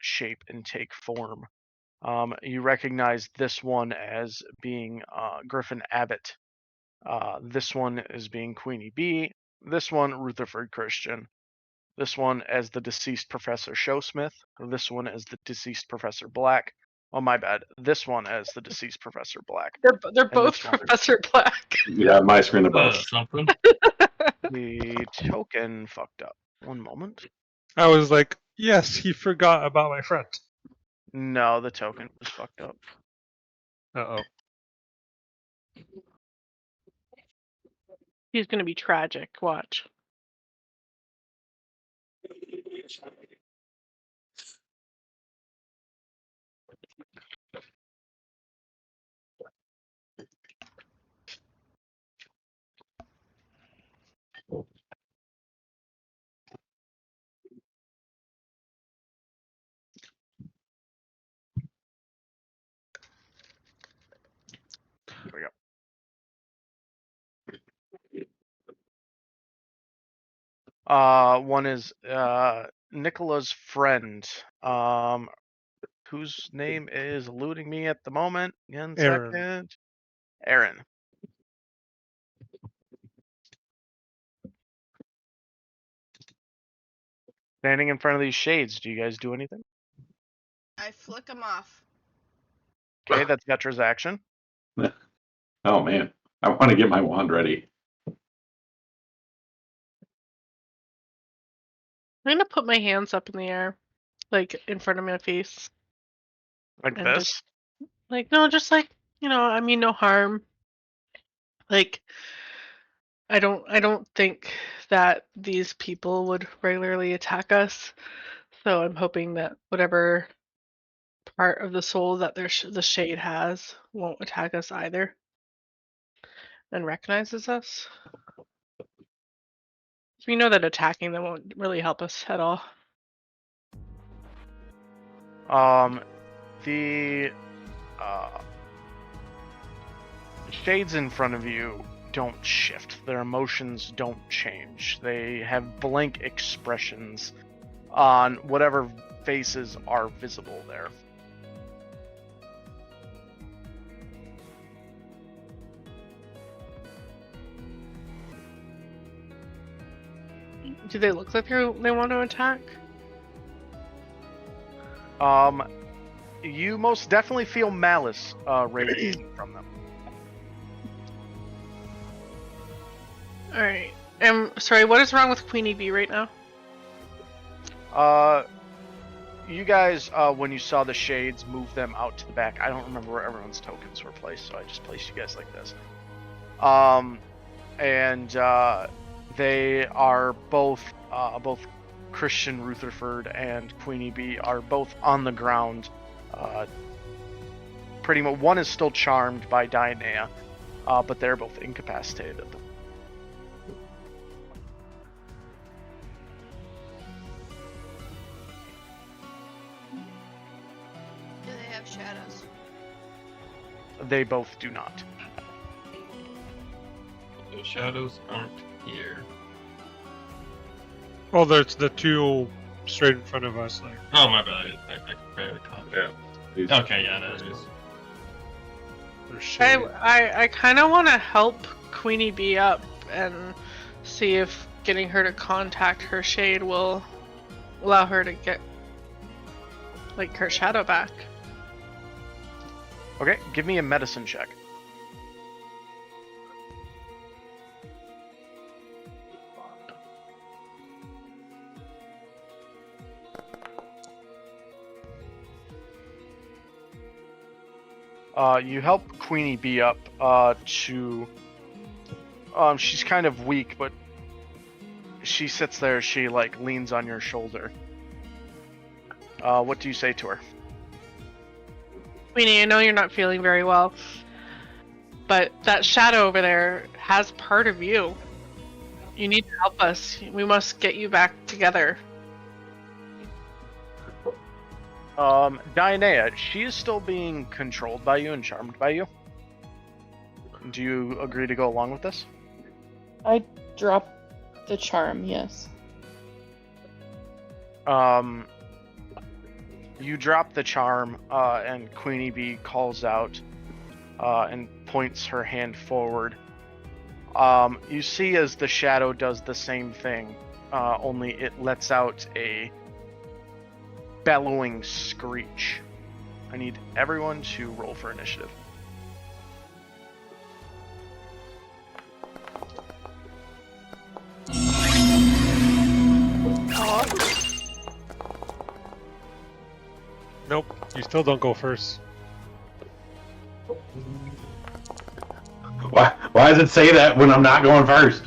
shape and take form. You recognize this one as being Griffin Abbott. This one as being Queenie B. This one, Rutherford Christian. This one as the deceased Professor Showsmith. This one as the deceased Professor Black. Oh, my bad. This one as the deceased Professor Black. They're And both this one- Professor Black. Yeah, my screen above. Something. The token fucked up. One moment. I was like, yes, he forgot about my friend. No, the token was fucked up. Uh-oh. He's gonna be tragic. Watch. Here we go. One is Nicola's friend, whose name is eluding me at the moment. One Aaron. second. Aaron. Standing in front of these shades, do you guys do anything? I flick them off. Okay, that's Vetra's action. Oh man, I want to get my wand ready. I'm gonna put my hands up in the air, like in front of my face. Like And this? Like, no, just like, I mean no harm. Like, I don't think that these people would regularly attack us. So I'm hoping that whatever part of the soul that the shade has won't attack us either. And recognizes us. We know that attacking them won't really help us at all. The shades in front of you don't shift. Their emotions don't change. They have blank expressions on whatever faces are visible there. Do they look like they want to attack? You most definitely feel malice radiating from them. Alright. Sorry, what is wrong with Queenie B right now? You guys, when you saw the shades, move them out to the back. I don't remember where everyone's tokens were placed, so I just placed you guys like this. They are both Christian Rutherford and Queenie B are both on the ground. Pretty much, one is still charmed by Dianea, but they're both incapacitated at the Do they have shadows? They both do not. The shadows aren't here. Well, there's the two straight in front of us. Like, Oh, my bad. I barely caught it. Yeah. Okay, yeah, that is. there's shade. I kind of want to help Queenie B up and see if getting her to contact her shade will allow her to get like her shadow back. Okay, give me a medicine check. You help Queenie B up to... she's kind of weak, but she sits there, she like leans on your shoulder. What do you say to her? Queenie, I know you're not feeling very well, but that shadow over there has part of you. You need to help us. We must get you back together. Dianea, she is still being controlled by you and charmed by you. Do you agree to go along with this? I drop the charm, yes. You drop the charm, and Queenie Bee calls out and points her hand forward. You see as the shadow does the same thing, only it lets out a bellowing screech. I need everyone to roll for initiative. Nope, you still don't go first. Why does it say that when I'm not going first?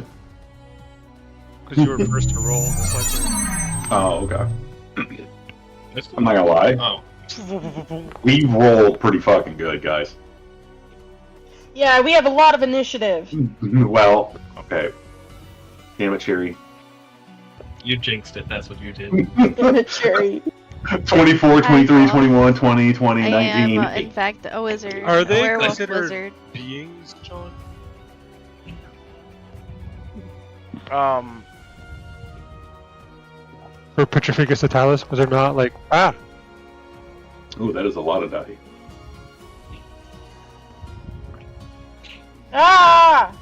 Because you were first to roll, most likely. Oh, okay. This I'm not gonna lie. Oh, We roll pretty fucking good, guys. Yeah, we have a lot of initiative. Well, okay. Damn it, Cherry. you jinxed it. That's what you did. Cherry. 24, 23, I know. 21, 20, 20, I 19. am, in fact, a wizard. Are a they werewolf considered wizard. beings, John? For Petrificus Natalis? Because they're not like, Ooh, that is a lot of die. Ah!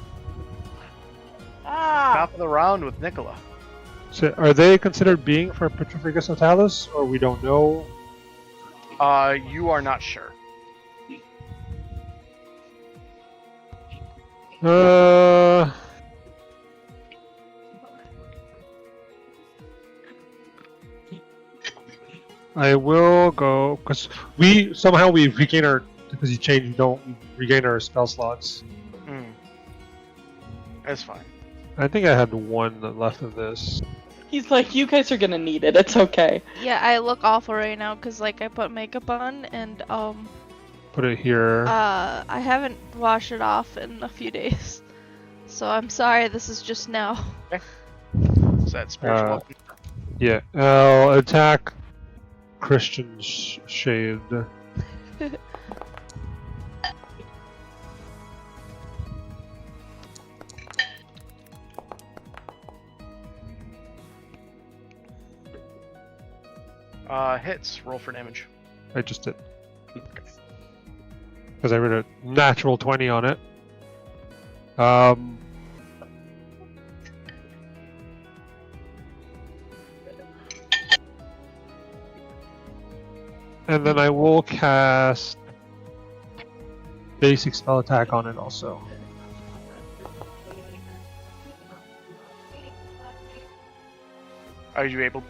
Ah! Top of the round with Nicola. So are they considered being for Petrificus Natalis, or we don't know? You are not sure. I will go because we regain our because you change we don't regain our spell slots. That's fine. I think I had one left of this. He's like, you guys are gonna need it. It's okay. Yeah, I look awful right now because like I put makeup on and Put it here. I haven't washed it off in a few days, so I'm sorry. This is just now. Is that spiritual? weapon? Yeah, I'll attack Christian Shade. Hits. Roll for damage. I just did. Because I rolled a natural 20 on it. And then I will cast basic spell attack on it also. Are you able?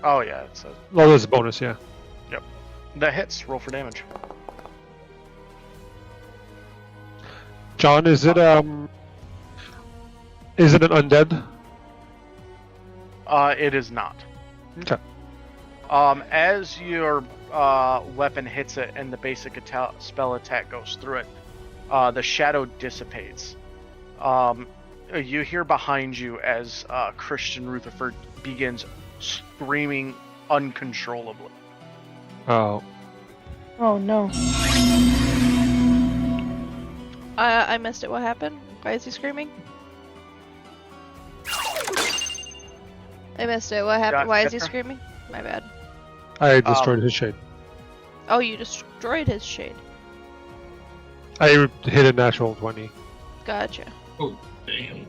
Oh yeah, it's a, Oh, there's a bonus, yeah. that hits. Roll for damage. John, is it an undead? It is not. Okay. As your weapon hits it and the basic spell attack goes through it, the shadow dissipates. You hear behind you as Christian Rutherford begins screaming uncontrollably. Oh. Oh no. I missed it. What happened? Why is he screaming? I missed it. What happened? Why is he screaming? My bad. I destroyed his shade. Oh, you destroyed his shade. I hit a natural 20. Gotcha. Oh, damn.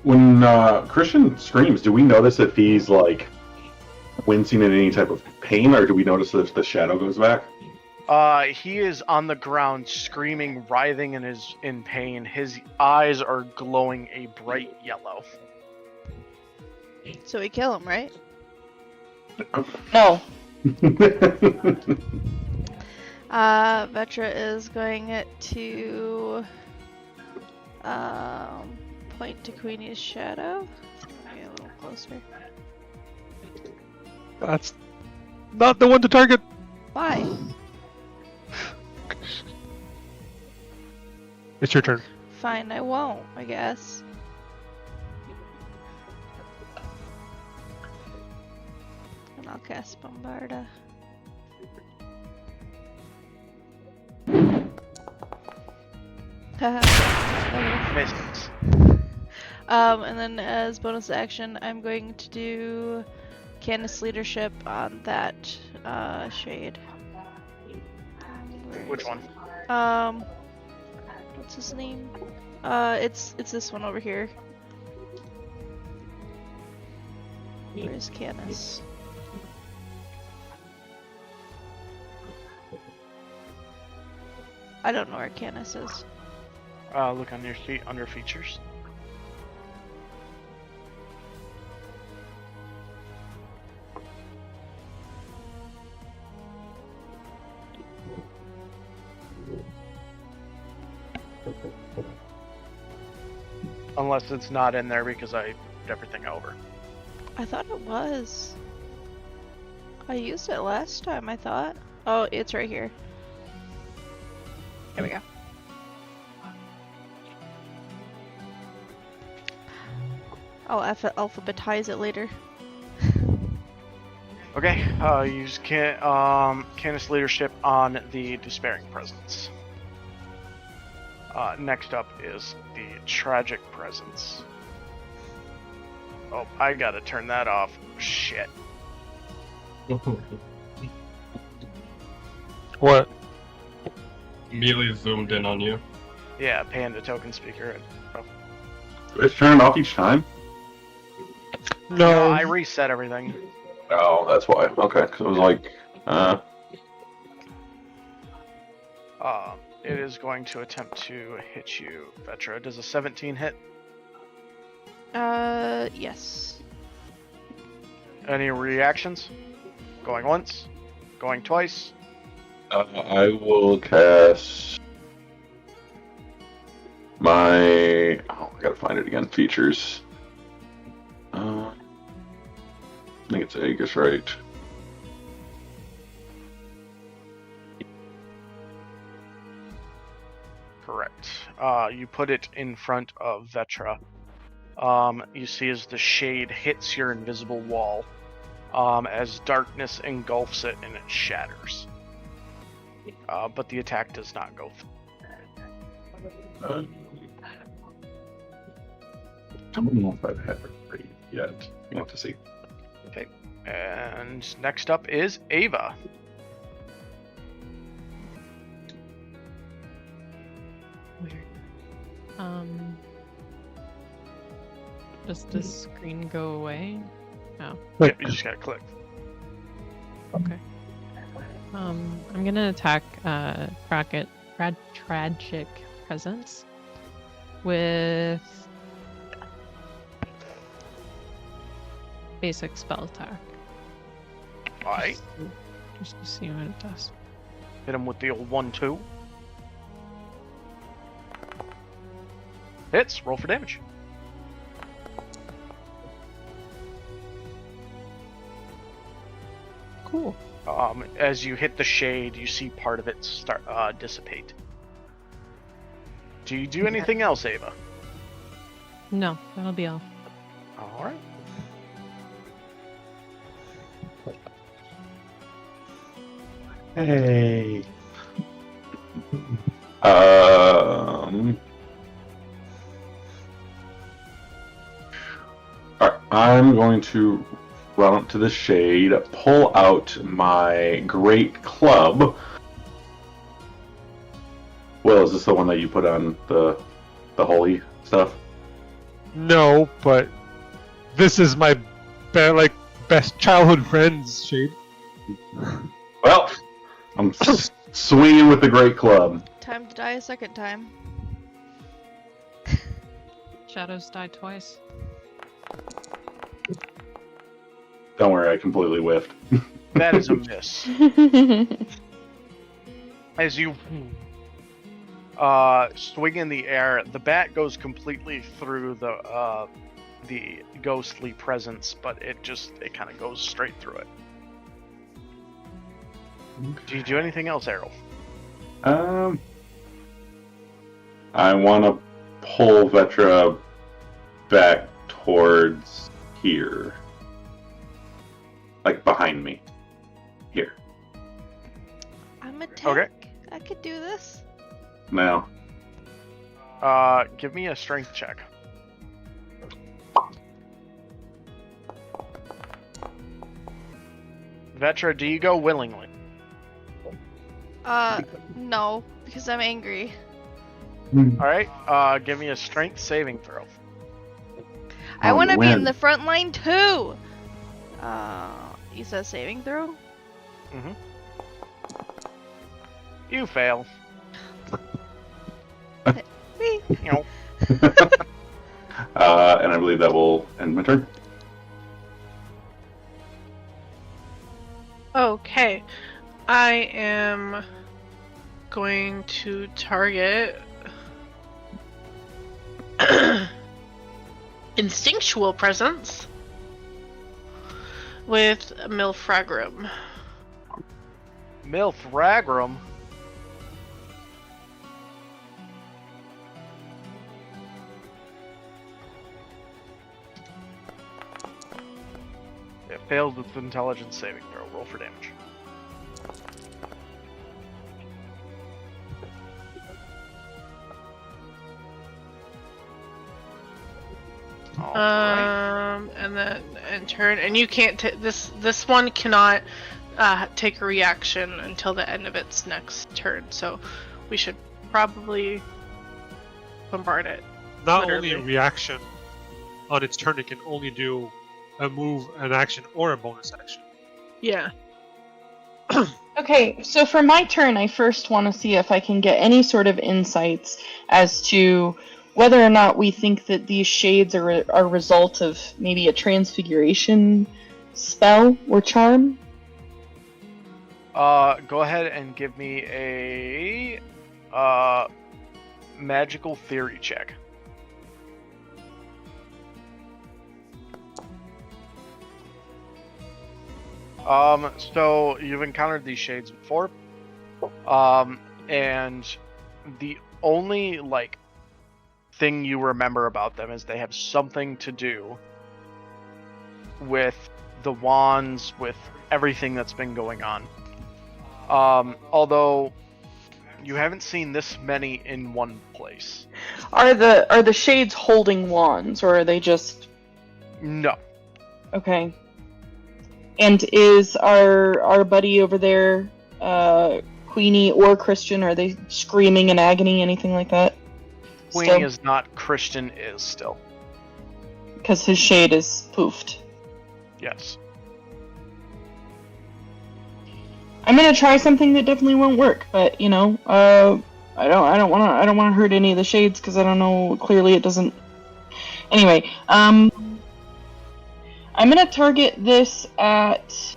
When Christian screams, do we notice if he's like wincing in any type of pain, or do we notice if the shadow goes back? He is on the ground screaming, writhing in pain. His eyes are glowing a bright yellow. So we kill him, right? No. Vetra is going to point to Queenie's shadow. Get a little closer. That's not the one to target. Why? It's your turn. Fine, I won't, I guess. And I'll cast Bombarda. Haha. Misses. And then as bonus action, I'm going to do Candace leadership on that shade. Where Which is one? it? What's his name? It's this one over here. Where's Candace? I don't know where Candace is. Look on your sheet under features. Unless it's not in there because I moved everything over. I thought it was. I used it last time, I thought. Oh, it's right here. There we go. I'll alphabetize it later. Okay, use Candace leadership on the Despairing Presence. Next up is the Tragic Presence. Oh, I gotta turn that off. Shit. What? Immediately zoomed in on you. Yeah, Panda token speaker. Do I turn it off each time? No. I reset everything. Oh, that's why. Okay, because it was like, It is going to attempt to hit you, Vetra. Does a 17 hit? Yes. Any reactions? Going once? Going twice? I will cast my. Oh, I gotta find it again. Features. I think it's Aegis, right? Correct. You put it in front of Vetra. You see as the shade hits your invisible wall, as darkness engulfs it and it shatters. But the attack does not go through. I don't know if I've had it read yet. We'll have to see. Okay. And next up is Ava. Weird. Does the screen go away? Oh, Yep, you just gotta click. okay. I'm gonna attack Tragic Presence with basic spell attack. Alright. Just to see what it does. Hit him with the old 1-2. Hits. Roll for damage. Cool. As you hit the shade, you see part of it start dissipate. Do you do anything else, Ava? No, that'll be all. All right. Hey. Alright, I'm going to run up to the shade, pull out my great club. Will, is this the one that you put on the holy stuff? No, but this is my best childhood friend's shade. Well, I'm swinging with the great club. Time to die a second time. Shadows die twice. Don't worry, I completely whiffed. That is a miss. As you swing in the air, the bat goes completely through the ghostly presence, but it kind of goes straight through it. Do you do anything else, Errol? I want to pull Vetra back towards here. Like behind me. Here. I'm a tank. Okay. I could do this. Now. Give me a strength check. Vetra, do you go willingly? No, because I'm angry. Alright, give me a strength saving throw. I Oh, want to you be in win. the front line too. You said saving throw? You fail. Me. You know, And I believe that will end my turn. Okay. I am going to target Instinctual Presence with Milfragrum. Milf Ragrum. It failed with intelligence saving throw. Roll for damage. Alright. And then in turn, and you can't this one cannot take a reaction until the end of its next turn. So we should probably bombard it. Not Literally. only a reaction on its turn, it can only do a move, an action, or a bonus action. Yeah. Okay, so for my turn, I first want to see if I can get any sort of insights as to whether or not we think that these shades are a result of maybe a transfiguration spell or charm. Go ahead and give me a magical theory check. So you've encountered these shades before, and the only thing you remember about them is they have something to do with the wands, with everything that's been going on. Although you haven't seen this many in one place. Are the shades holding wands, or are they just No. okay? And is our buddy over there, Queenie or Christian, are they screaming in agony, anything like that? Queenie is not, Christian is still. Because his shade is poofed. Yes. I'm gonna try something that definitely won't work, but I don't want to hurt any of the shades because I don't know. Clearly, it doesn't. Anyway, I'm gonna target this at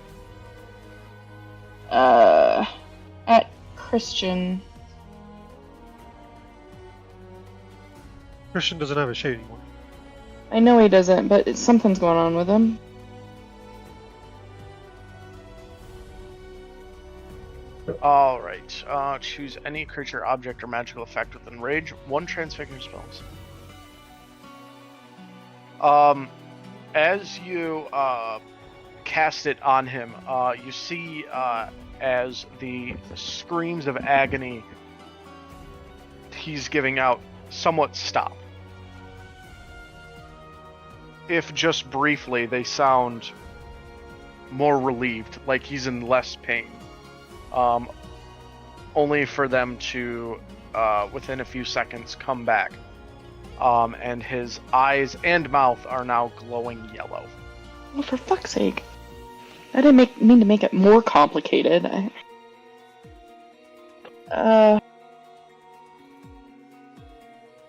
Christian. Christian doesn't have a shade anymore. I know he doesn't, but something's going on with him. Alright. Choose any creature, object, or magical effect within range. 1 transfigure spells. As you cast it on him, you see as the screams of agony he's giving out somewhat stop. If just briefly, they sound more relieved, like he's in less pain. Only for them to, within a few seconds, come back. And his eyes and mouth are now glowing yellow. Oh, for fuck's sake. I didn't mean to make it more complicated.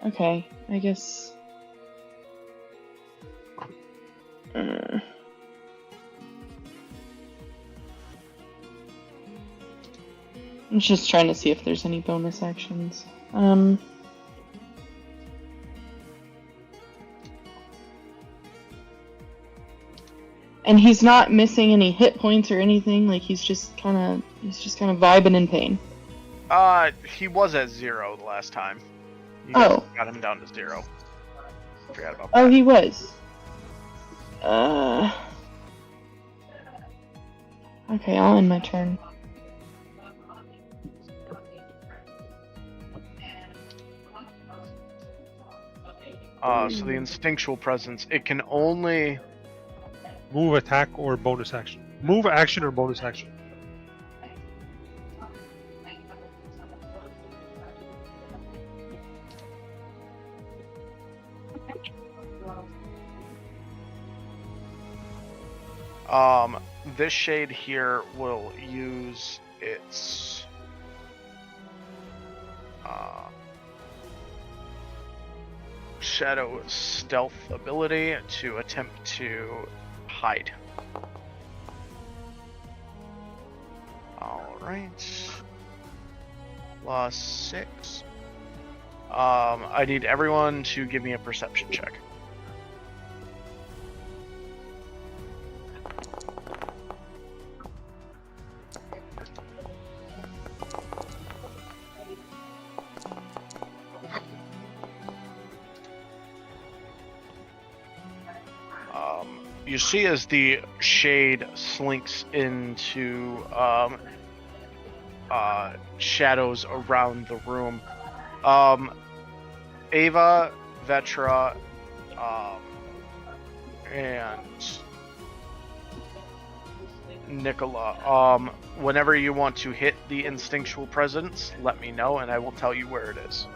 Okay, I guess... I'm just trying to see if there's any bonus actions. And he's not missing any hit points or anything. Like he's just kind of vibing in pain. He was at 0 the last time. You Oh. got him down to 0. Forgot about Oh, that. he was. Okay, I'll end my turn. So the instinctual presence, it can only Move, attack, or bonus action. Move, action, or bonus action. This shade here will use its shadow stealth ability to attempt to hide. Alright. +6. I need everyone to give me a perception check. You see as the shade slinks into shadows around the room. Ava, Vetra, and Nicola. Whenever you want to hit the instinctual presence, let me know and I will tell you where it is.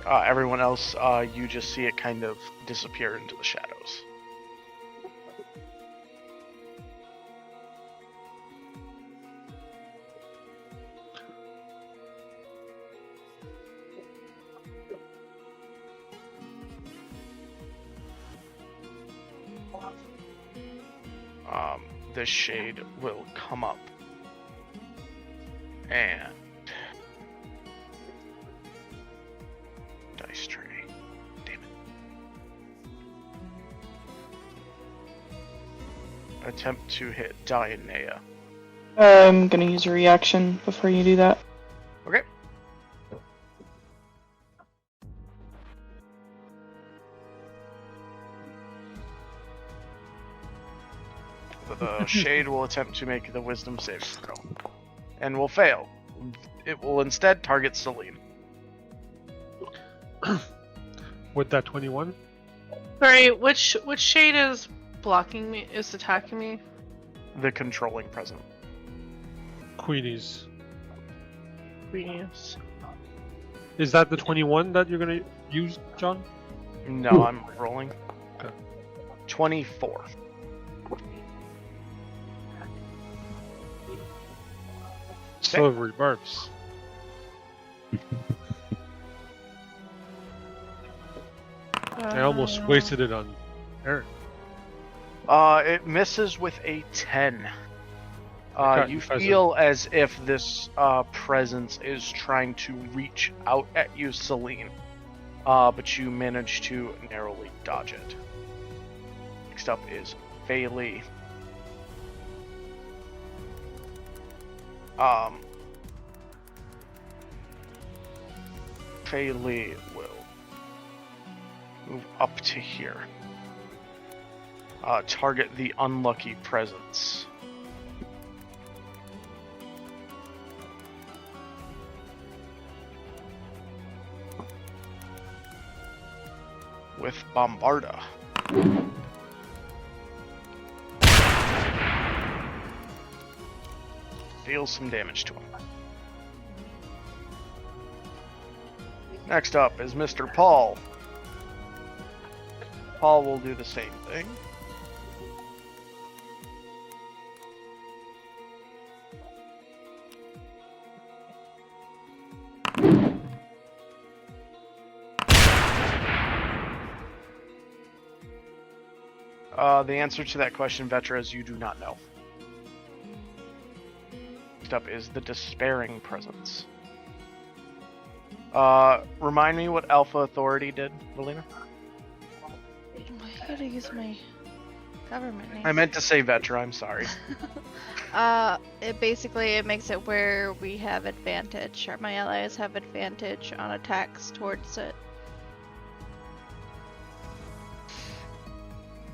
Everyone else, you just see it kind of disappear into the shadows. This shade will come up and dice tray. Damn it. Attempt to hit Dianea. I'm gonna use a reaction before you do that. Okay. The shade will attempt to make the wisdom saving throw and will fail. It will instead target Celine. With that 21? Sorry, which shade is blocking me? Is attacking me? The controlling present. Queenies. Queenies. Is that the 21 that you're gonna use, John? No, I'm rolling. Okay. 24. Silvery barbs. I almost wasted it on Aaron. It misses with a 10. Okay, You present. feel as if this presence is trying to reach out at you, Celine, but you manage to narrowly dodge it. Next up is Faylee. Faylee will move up to here. Target the unlucky presence. With Bombarda. Deals some damage to him. Next up is Mr. Paul. Paul will do the same thing. The answer to that question, Vetra, is you do not know. Next up is the Despairing Presence. Remind me what Alpha Authority did, Valina? I gotta use my government name. I meant to say Vetra, I'm sorry. It makes it where we have advantage, or my allies have advantage on attacks towards it.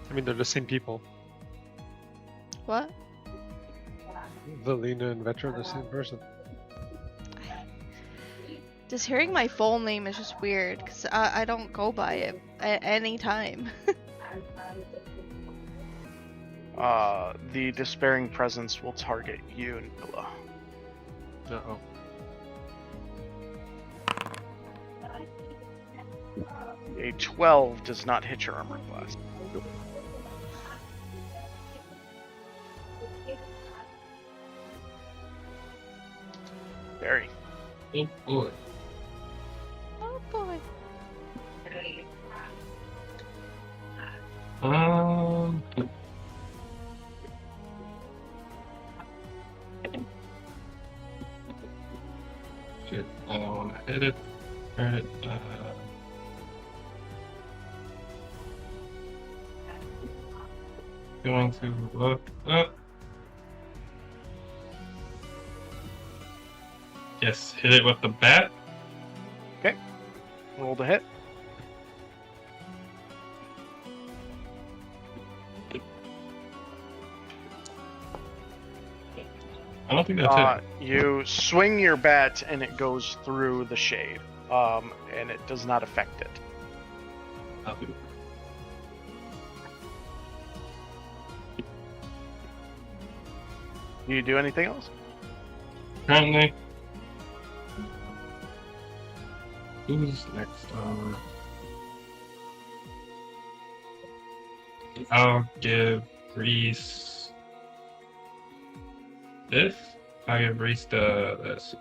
I mean, they're the same people. What? Valina and Vetra are the same person. Just hearing my full name is just weird, because I don't go by it at any time. The Despairing Presence will target you, Nula. Uh-oh. A 12 does not hit your armor class. Barry. Oh boy. Oh boy. Um. Shit, I don't want to hit it. Alright, going to look up. Yes, hit it with the bat. Roll to hit. I don't think that's it. You swing your bat and it goes through the shade, and it does not affect it. Do you do anything else? Currently, who's next? I'll give Reese this. I'll give Reese this.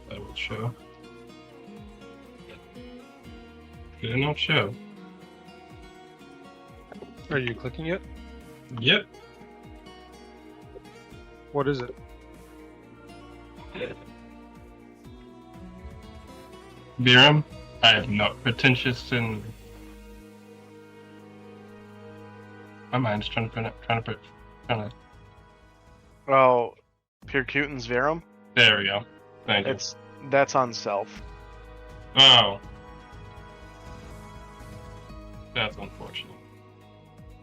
That will show. Did it not show? Are you clicking it? Yep. What is it? Biram, I am not pretentious in. My mind's trying to. Oh, Percutan's Verum? There we go. Thank you. That's on self. Oh. That's unfortunate.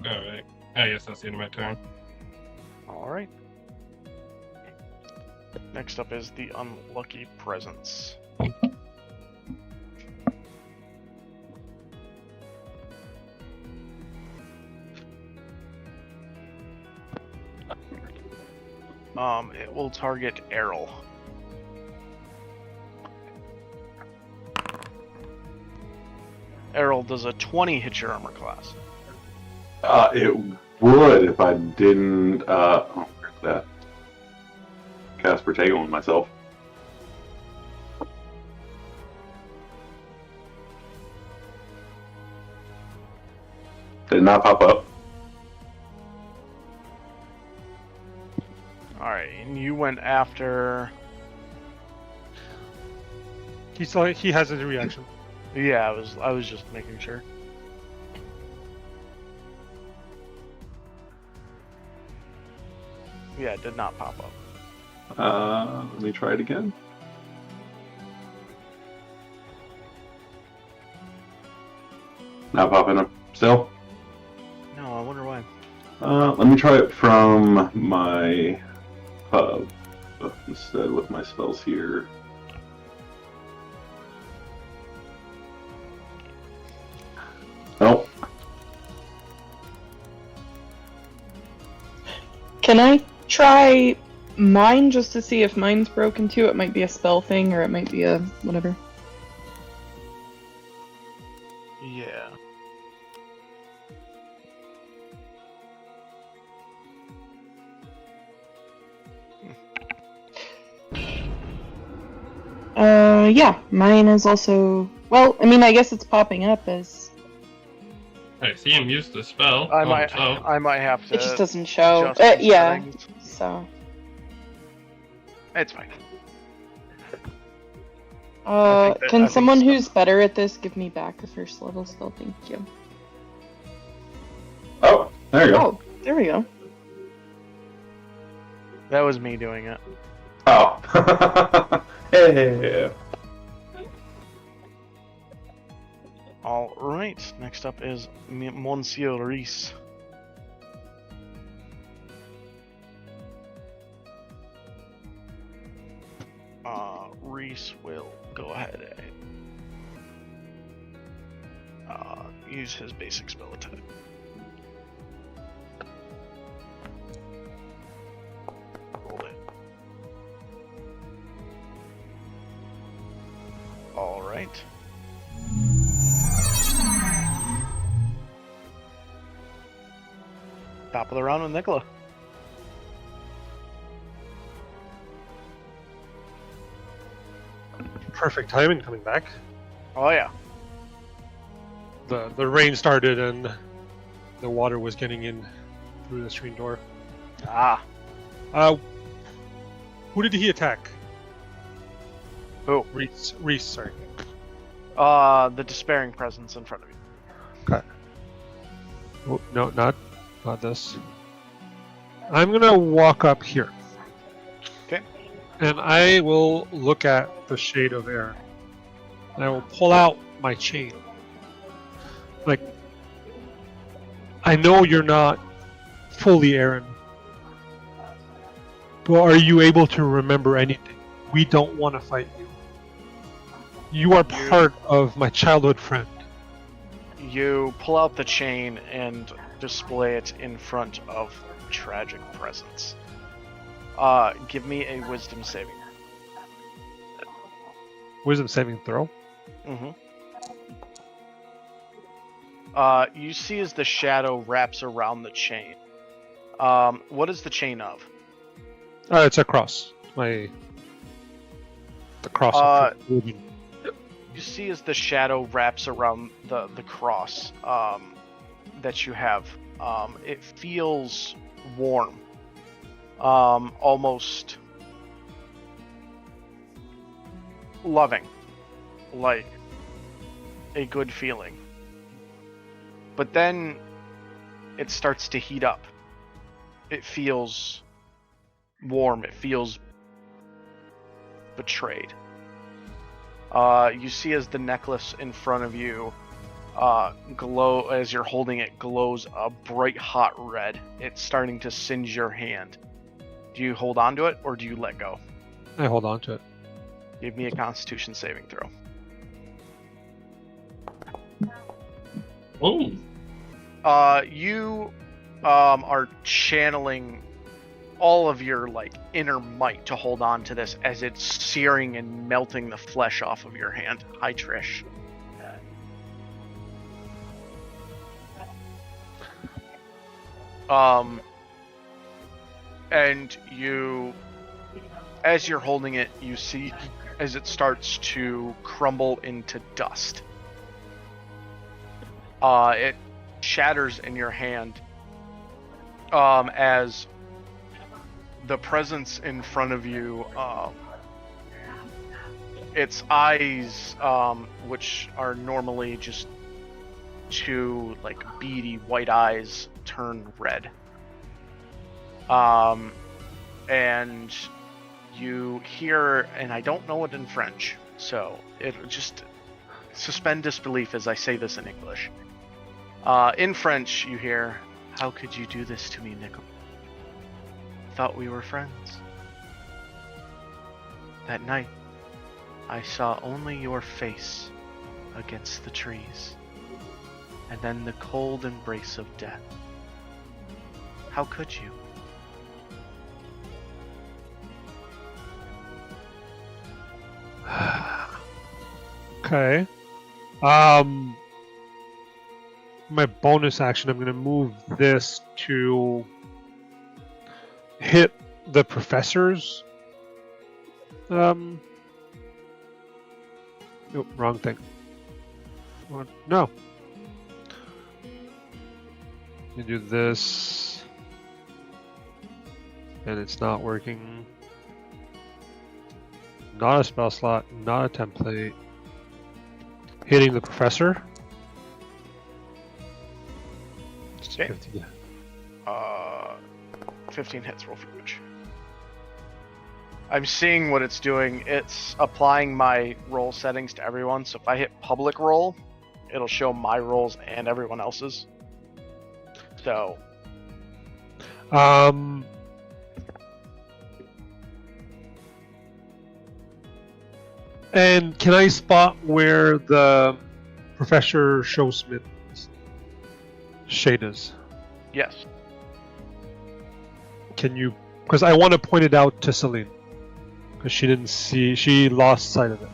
Alright. I guess that's the end of my turn. Alright. Next up is the Unlucky Presence. It will target Errol. Errol, does a 20 hit your armor class? It would if I didn't, where's that? Cast Protego on myself. Did not pop up. Alright, and you went after... He has a reaction. Yeah, I was just making sure. Yeah, it did not pop up. Let me try it again. Not popping up still. No, I wonder why. Let me try it from my hub instead with my spells here. Nope. Can I try mine just to see if mine's broken too? It might be a spell thing, or it might be a whatever. Yeah. Yeah, mine is also. Well, I mean, I guess it's popping up as. I see him use the spell. I Oh, might have to. It just doesn't show. adjust the Yeah. settings. So. It's fine. I think Can it's someone fine. who's better at this give me back a first level spell? Thank you. Oh, there you go. Oh, there we go. That was me doing it. Oh. Hey. Alright, next up is Monsieur Reese. Reese will go ahead use his basic spell attack. Roll it. All right. Top of the round with Nicola. Perfect timing coming back. Oh yeah. The rain started and the water was getting in through the screen door. Ah. Who did he attack? Who? Reese, sorry. The despairing presence in front of you. Okay. Oh, no, not this. I'm gonna walk up here. Okay. And I will look at the shade of air. And I will pull out my chain. Like, I know you're not fully Aaron, but are you able to remember anything? We don't want to fight you. You are part of my childhood friend. You pull out the chain and display it in front of tragic presence. Give me a wisdom saving. Wisdom saving throw. Mm-hmm. You see as the shadow wraps around the chain. What is the chain of? It's a cross. The cross. Of religion. You see as the shadow wraps around the cross that you have. It feels warm. Almost loving. Like a good feeling. But then it starts to heat up. It feels warm. It feels betrayed. You see as the necklace in front of you as you're holding it, glows a bright hot red. It's starting to singe your hand. Do you hold on to it or do you let go? I hold on to it. Give me a Constitution saving throw. Oh. You are channeling all of your inner might to hold on to this as it's searing and melting the flesh off of your hand. Hi, Trish. And you, as you're holding it, you see as it starts to crumble into dust. It shatters in your hand as the presence in front of you, its eyes, which are normally just two beady white eyes, turn red. And you hear, and I don't know it in French, so it just suspend disbelief as I say this in English. In French, you hear, "How could you do this to me, Nickel? Thought we were friends. That night, I saw only your face against the trees, and then the cold embrace of death. How could you?" Okay. My bonus action, I'm going to move this to hit the professors. Nope, wrong thing. No. You do this, and it's not working. Not a spell slot, not a template. Hitting the professor. Okay. 50. 15 hits, roll for damage. I'm seeing what it's doing. It's applying my roll settings to everyone, so if I hit public roll, it'll show my rolls and everyone else's. So... And can I spot where the Professor Showsmith's shade is. Yes. Can you? Because I want to point it out to Celine, because she didn't see. She lost sight of it.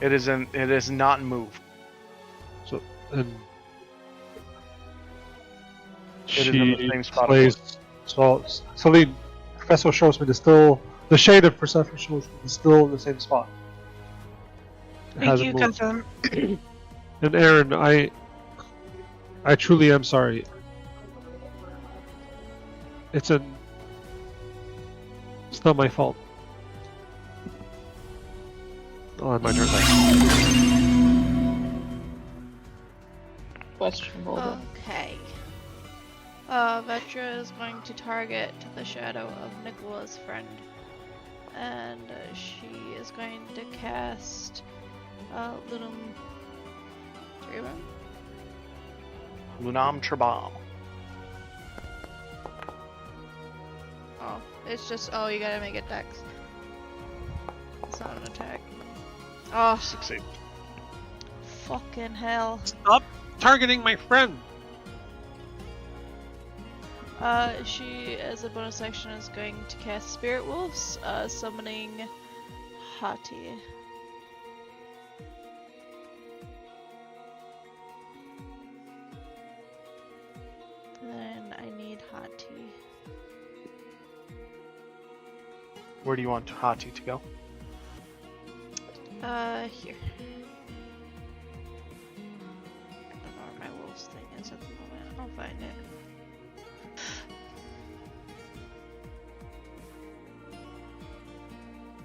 It is in. It is not moved. So and It is in the same spot. plays. So Celine, Professor Showsmith is still the shade of Professor Showsmith is still in the same spot. It Thank hasn't you, moved. Gotham. And Aaron, I truly am sorry. It's not my fault. Oh, my turn. Questionable. though. Okay. Vetra is going to target the shadow of Nicola's friend. And she is going to cast Lunam Tribum. Lunam Tribam. Oh, it's just, oh, you gotta make it dex. It's not an attack. Oh, Succeed. fucking hell. Stop targeting my friend. She, as a bonus action, is going to cast Spirit Wolves, summoning Hati. Then I need Hati. Where do you want Hati to go? Here. I don't know where my wolves thing is at the moment. I'll find it.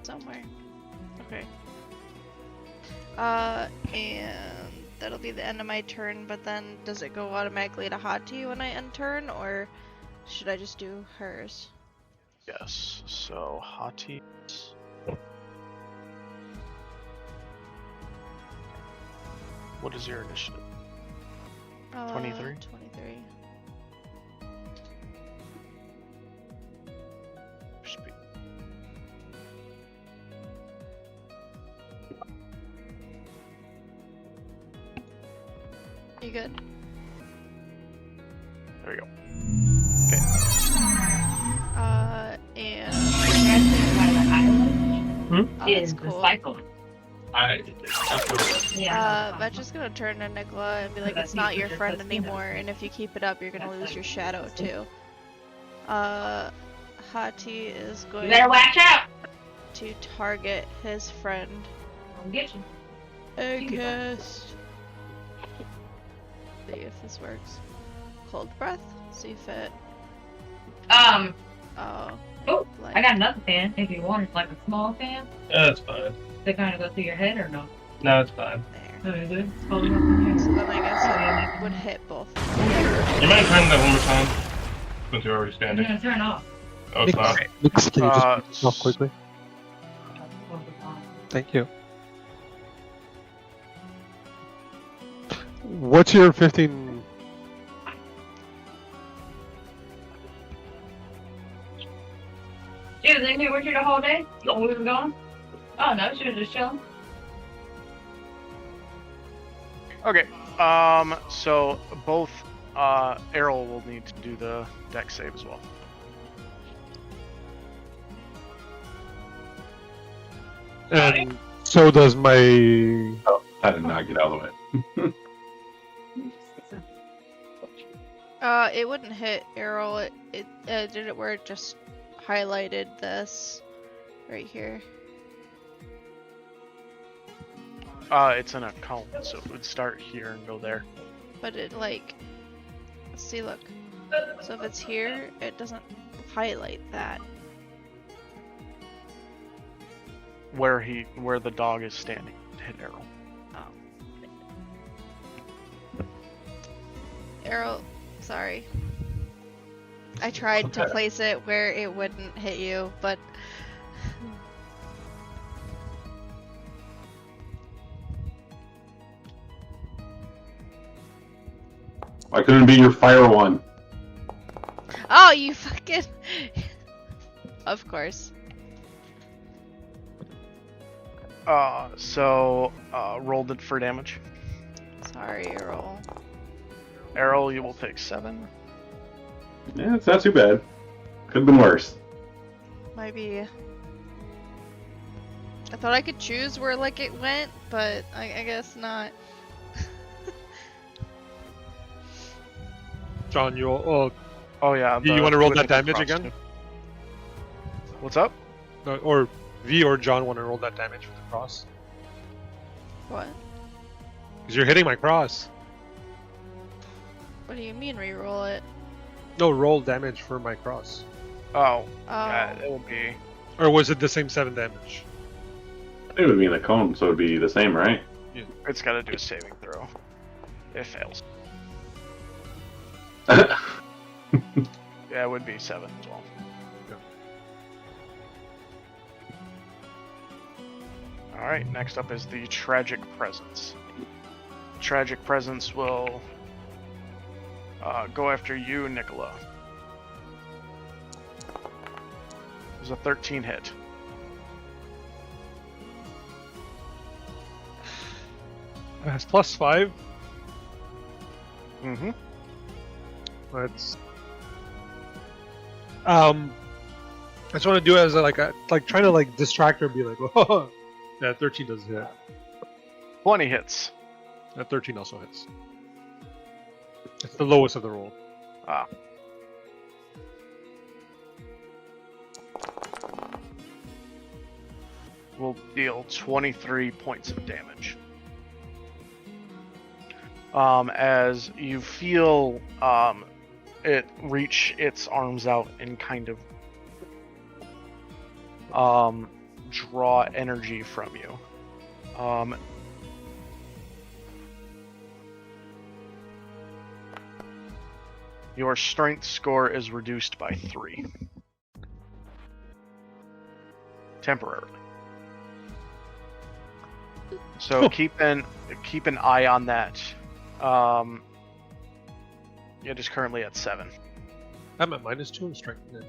Somewhere. Okay. And that'll be the end of my turn, but then does it go automatically to Hati when I end turn, or should I just do hers? Yes. So Hati. What is your initiative? 23? 23. Speed. You good? There you go. And Hmm? oh, that's cool. Vetra's gonna turn to Nicola and be like, it's not your friend anymore, and if you keep it up, you're gonna lose your shadow too. Hati is going You better watch out! to target his friend. I'll get you. And cast. See if this works. Cold breath. See if it. Oh. Oh, Like, I got another fan if you want. It's like a small fan. That's fine. Does it kind of go through your head or no? No, it's fine. there. No, is it? It's holding up in So here. then I guess it would hit both. You mind trying that one more time? Since you're already I'm standing. gonna turn off. Oh, it's not. Nix, can you just Uh, turn off quickly? Thank you. What's your 15? She was in here with you the whole day? When we were gone? Oh no, she was just chilling. Okay. So both Errol will need to do the dex save as well. And so does my. I did not get out of the way. It wouldn't hit Errol. It did it where it just highlighted this right here. It's in a column, so it would start here and go there. But it like, see, look. So if it's here, it doesn't highlight that. Where the dog is standing. Hit Errol. Errol, sorry. I tried to place it where it wouldn't hit you, but I couldn't be your fire one. oh, you fucking. Of course. So rolled it for damage. Sorry, Errol. Errol, you will take 7. Yeah, it's not too bad. Could have been worse. Might be. I thought I could choose where like it went, but I guess not. John, you Oh yeah. do you the want to roll with that the damage cross again? too. What's up? Or V or John want to roll that damage with the cross? What? Because you're hitting my cross. What do you mean re-roll it? No, roll damage for my cross. Oh, Oh. yeah, it will be. Or was it the same 7 damage? It would be in the cone, so it'd be the same, right? It's got to do a saving throw. It fails. Yeah, it would be 7 as well. Alright, next up is the Tragic Presence. Tragic Presence will go after you, Nicola. It was a 13 hit. It has +5. Mm-hmm. Let's. I just want to do it as like trying to like distract her, and be like, oh, yeah, 13 doesn't hit. 20 hits. That 13 also hits. It's the lowest of the roll. Ah. Will deal 23 points of damage. As you feel it reach its arms out and kind of draw energy from you. Your strength score is reduced by 3. Temporarily. So keep an eye on that. It is currently at 7. I'm at -2 in strength. Yeah.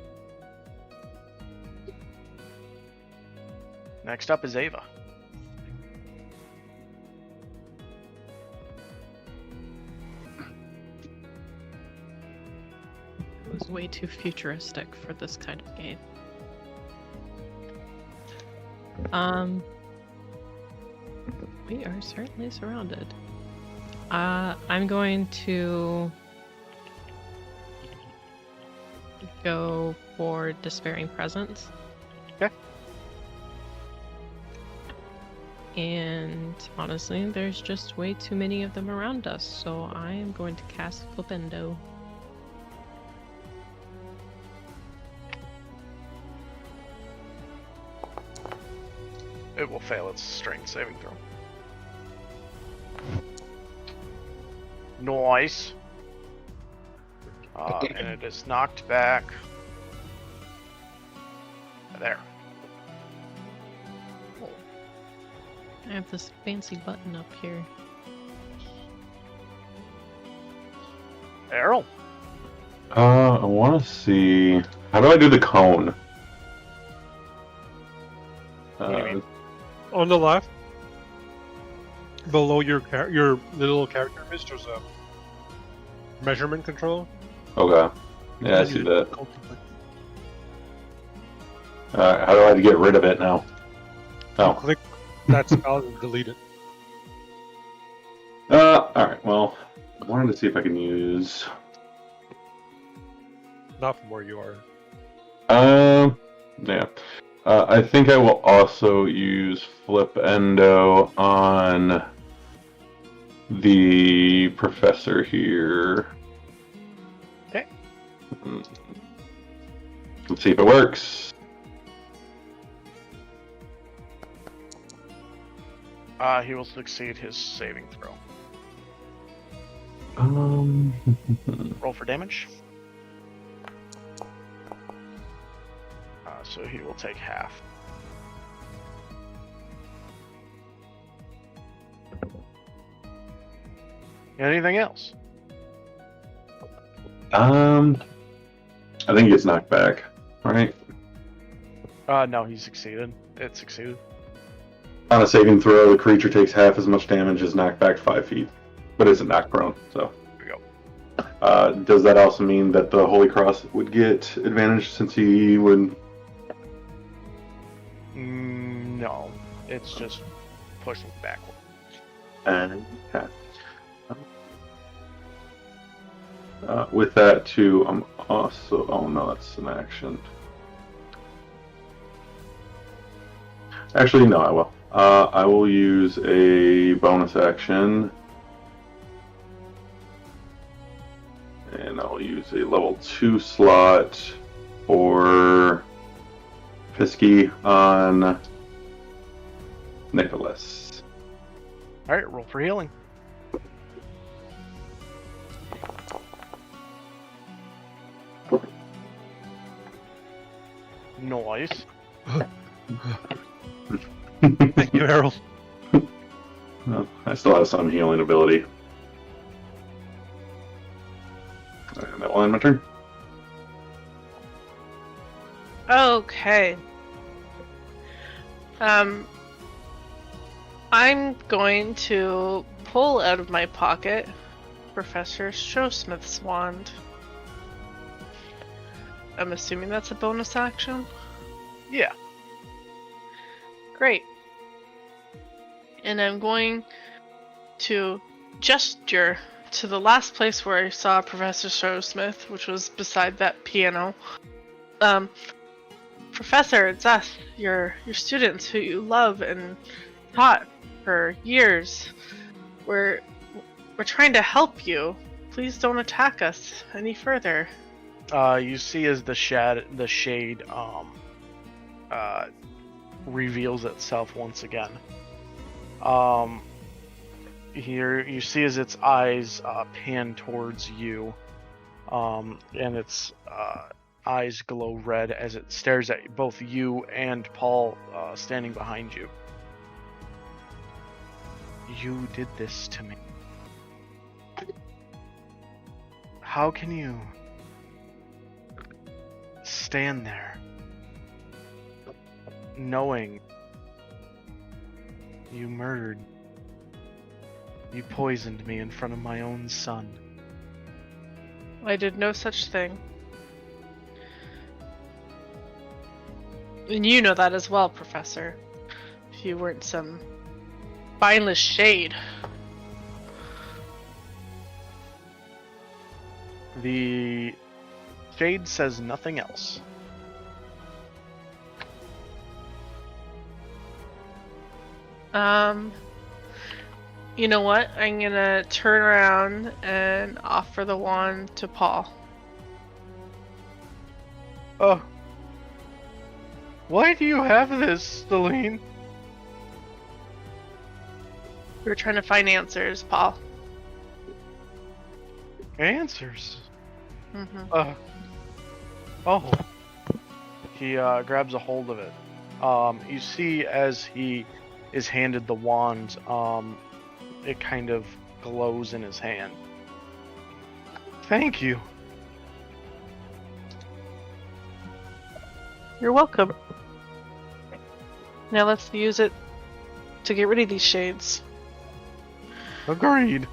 Next up is Ava. It was way too futuristic for this kind of game. We are certainly surrounded. I'm going to go for Despairing Presence. Okay. And honestly, there's just way too many of them around us, so I am going to cast Flipendo. It will fail its strength saving throw. Nice. And it is knocked back. There. I have this fancy button up here. Errol. I want to see. How do I do the cone? What do you mean? On the left, below your little character image, there's a measurement control. Okay. Yeah, I see that. How do I get rid of it now? Oh. Click that spell and delete it. Alright, well, I wanted to see if I can use... Not from where you are. Yeah. I think I will also use Flipendo on the professor here. Okay. Let's see if it works. He will succeed his saving throw. Roll for damage. So he will take half. Anything else? I think he gets knocked back, right? No, he succeeded. It succeeded. On a saving throw, the creature takes half as much damage as knocked back 5 feet. but isn't knock prone. So There we go. does that also mean that the Holy Cross would get advantage since he would? No, it's just pushing backward. Okay. With that too, I'm also. Oh no, that's an action. Actually, no, I will. I will use a bonus action. And I'll use a level 2 slot for Pisky on Nicholas. All right, roll for healing. Nice. Thank you, Harold. Well, I still have some healing ability. And that will end my turn. Okay. I'm going to pull out of my pocket Professor Showsmith's wand. I'm assuming that's a bonus action? Yeah. Great. And I'm going to gesture to the last place where I saw Professor Showsmith, which was beside that piano. Professor, it's us, your students who you love and taught for years. We're trying to help you. Please don't attack us any further. You see as the shade reveals itself once again. Here you see as its eyes pan towards you, and its eyes glow red as it stares at both you and Paul standing behind you. You did this to me. How can you stand there knowing you murdered, you poisoned me in front of my own son? I did no such thing. And you know that as well, Professor. If you weren't some spineless shade. The shade says nothing else. You know what? I'm gonna turn around and offer the wand to Paul. Oh. Why do you have this, Celine? We're trying to find answers, Paul. Answers? Mm-hmm. Oh. He grabs a hold of it. You see as he is handed the wand, it kind of glows in his hand. Thank you. You're welcome. Now let's use it to get rid of these shades. Agreed.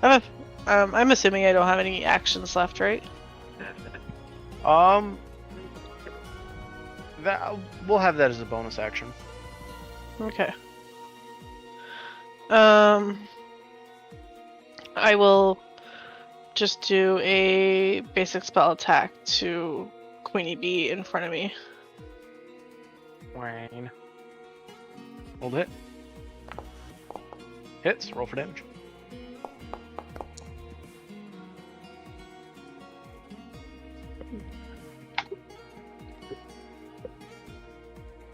I'm assuming I don't have any actions left, right? That we'll have that as a bonus action. Okay. I will just do a basic spell attack to Queenie Bee in front of me. Wayne. Hold it. Hits, roll for damage.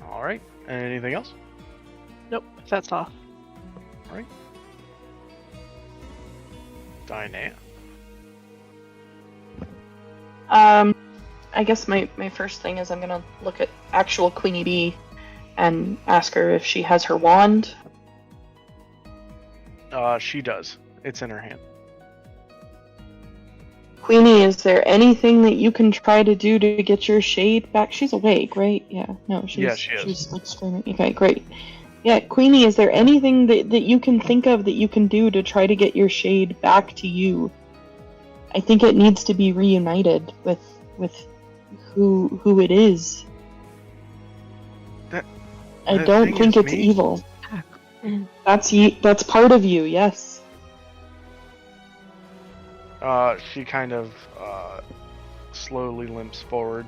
Alright, anything else? Nope, that's all. Alright. Diana. I guess my first thing is I'm gonna look at actual Queenie Bee and ask her if she has her wand. She does. It's in her hand. Queenie, is there anything that you can try to do to get your shade back? She's awake, right? Yeah. No, she's Yeah, she is. She's like screaming. Okay, great. Yeah, Queenie, is there anything that you can think of that you can do to try to get your shade back to you? I think it needs to be reunited with who it is. I that don't thing think is it's me? evil. That's part of you, yes. She kind of slowly limps forward.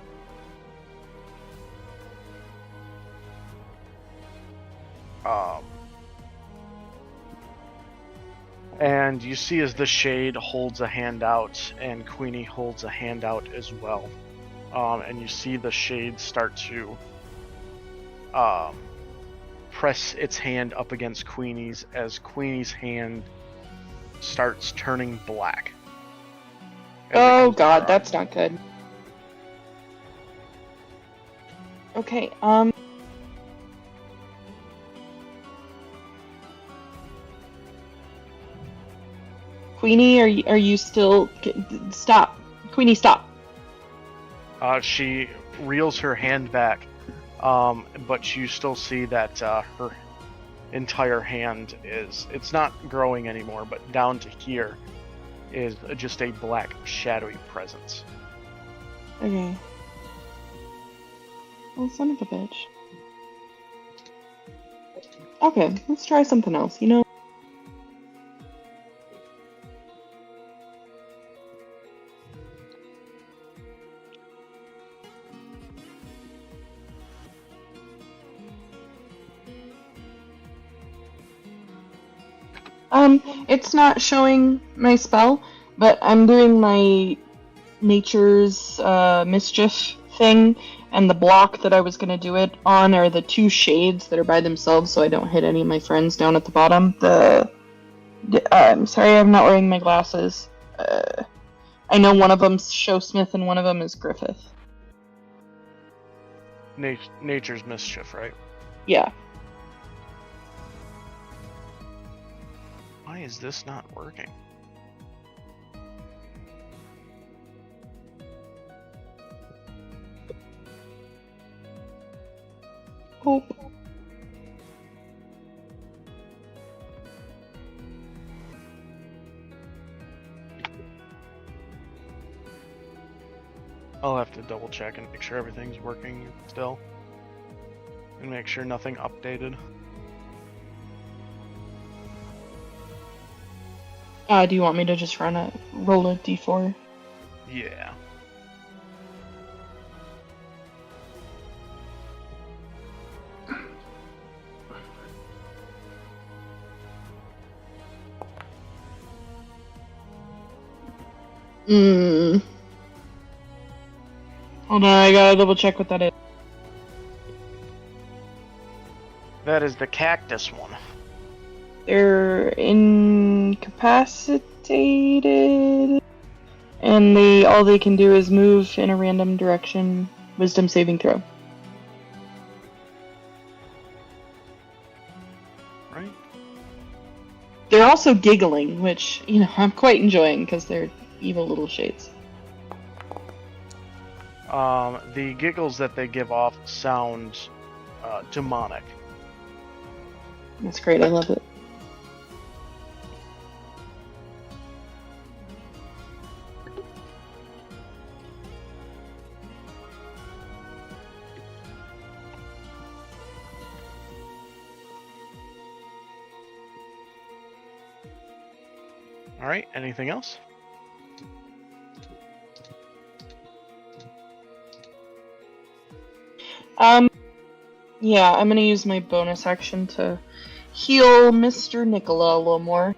And you see as the shade holds a hand out, and Queenie holds a hand out as well. And you see the shade start to press its hand up against Queenie's as Queenie's hand starts turning black. as it Oh comes to god, her that's eyes. not good. Okay, Queenie, are you still... Stop. Queenie, stop. She reels her hand back, but you still see that her entire hand it's not growing anymore, but down to here is just a black, shadowy presence. Okay. Oh, son of a bitch. Okay, let's try something else, you know? It's not showing my spell, but I'm doing my nature's mischief thing, and the block that I was gonna do it on are the two shades that are by themselves, so I don't hit any of my friends down at the bottom. I'm sorry, I'm not wearing my glasses. I know one of them's Showsmith and one of them is Griffith. Nature's mischief, right? Yeah. Why is this not working? Hope. I'll have to double check and make sure everything's working still. And make sure nothing updated. Do you want me to just roll a d4? Yeah. Hold on, I gotta double check what that is. That is the cactus one. They're incapacitated, and all they can do is move in a random direction. Wisdom saving throw. Right? They're also giggling, which, you know, I'm quite enjoying because they're evil little shades. The giggles that they give off sound demonic. That's great, I love it. Alright, anything else? Yeah, I'm gonna use my bonus action to heal Mr. Nicola a little more.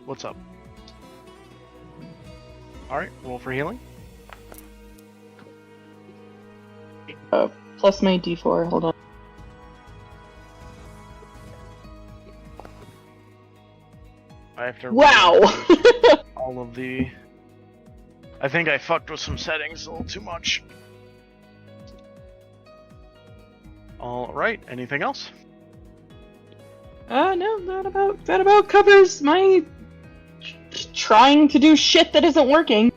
What's up? Alright, roll for healing. Plus my d4, hold on. I have to Wow! all of the... I think I fucked with some settings a little too much. Alright, anything else? No, that about covers my trying to do shit that isn't working.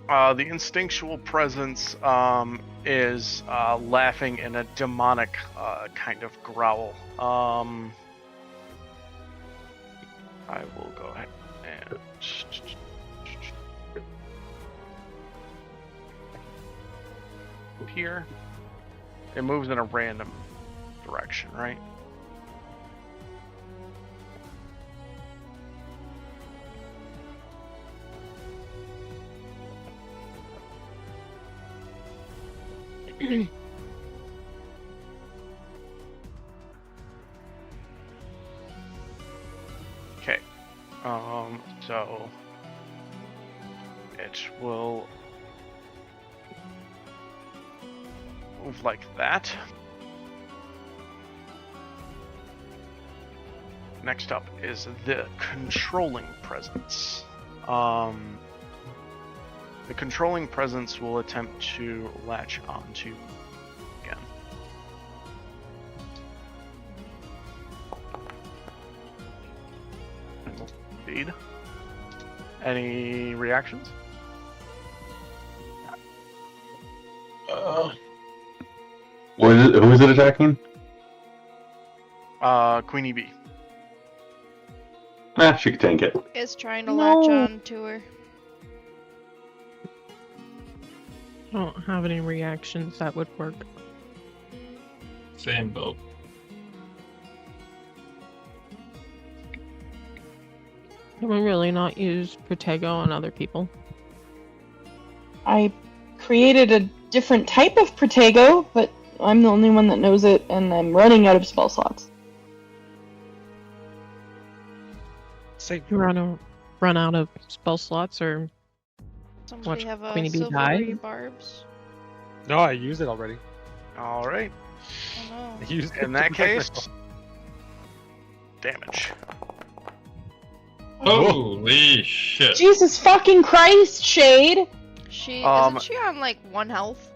The instinctual presence is laughing in a demonic kind of growl. I will go ahead and here. It moves in a random direction, right? Okay. So it will move like that. Next up is the controlling presence. The controlling presence will attempt to latch onto again. Indeed. Any reactions? Who is it attacking? Queenie Bee. She can tank it. Is trying to latch on to her. I don't have any reactions that would work. Same boat. Can we really not use Protego on other people? I created a different type of Protego, but I'm the only one that knows it, and I'm running out of spell slots. Same. You run out of spell slots, or Somebody Watch have a Queenie Bee silvery die. barbs. No, I used it already. All right. Oh no. I used it In that to case, protect damage. Holy shit. Jesus fucking Christ, Shade! Isn't she on like 1 health?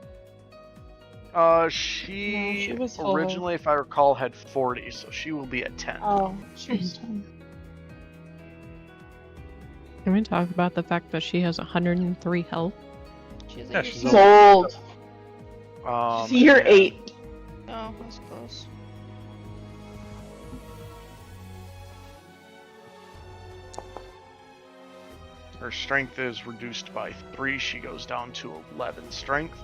She, No, she was full. originally, if I recall, had 40, so she will be at 10. Oh, she was done. can we talk about the fact that she has 103 health? She's Yeah, a she's She's year old. She's year 8. Oh, that's close. Her strength is reduced by 3. She goes down to 11 strength.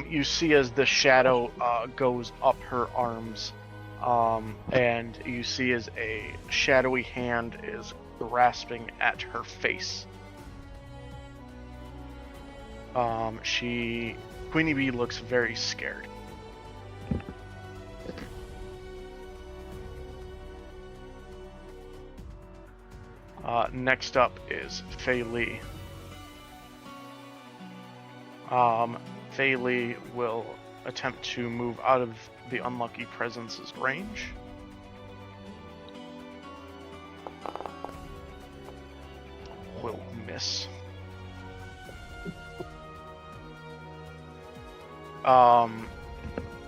You see as the shadow goes up her arms, and you see as a shadowy hand is grasping at her face. Queenie Bee looks very scared. Next up is Fei Li. Fei Li will attempt to move out of the unlucky presence's range. Will miss.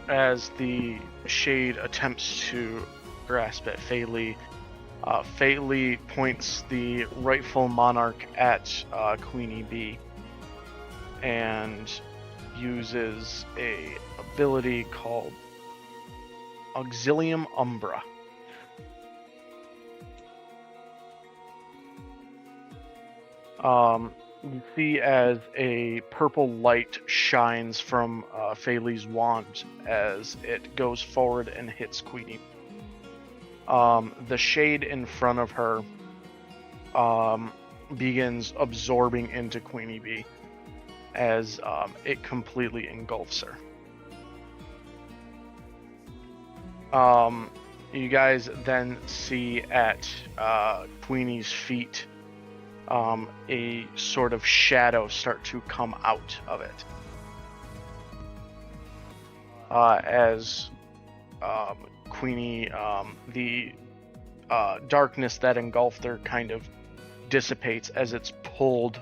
As the shade attempts to grasp at Fei Li, Fei Li points the rightful monarch at Queenie Bee and uses a ability called Auxilium Umbra. You see as a purple light shines from Fei Li's wand as it goes forward and hits Queenie. The shade in front of her begins absorbing into Queenie Bee as it completely engulfs her. You guys then see at Queenie's feet a sort of shadow start to come out of it. As Queenie, the darkness that engulfed her kind of dissipates as it's pulled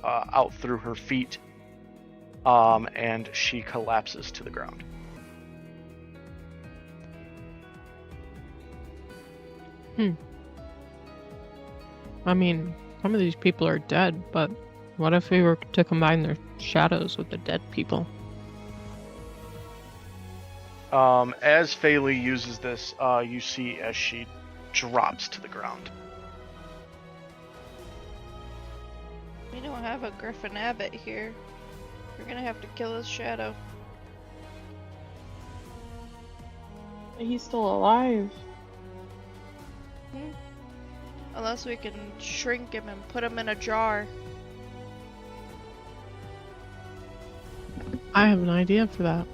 out through her feet. and she collapses to the ground. I mean, some of these people are dead, but what if we were to combine their shadows with the dead people? As Phaley uses this, you see as she drops to the ground. We don't have a Griffin Abbott here. We're gonna have to kill his shadow. He's still alive. Unless we can shrink him and put him in a jar. I have an idea for that.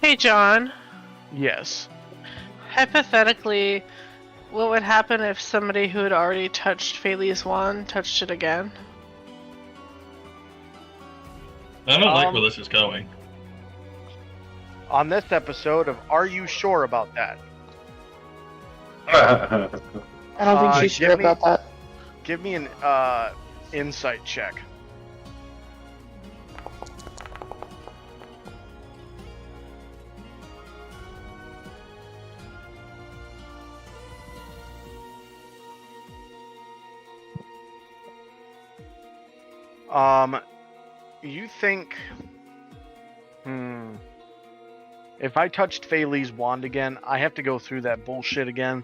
Hey, John. Yes. Hypothetically, what would happen if somebody who had already touched Phaley's wand touched it again? I don't like where this is going. On this episode of Are You Sure About That? I don't think she's sure about that. Give me an insight check. You think, if I touched Phaley's wand again, I have to go through that bullshit again.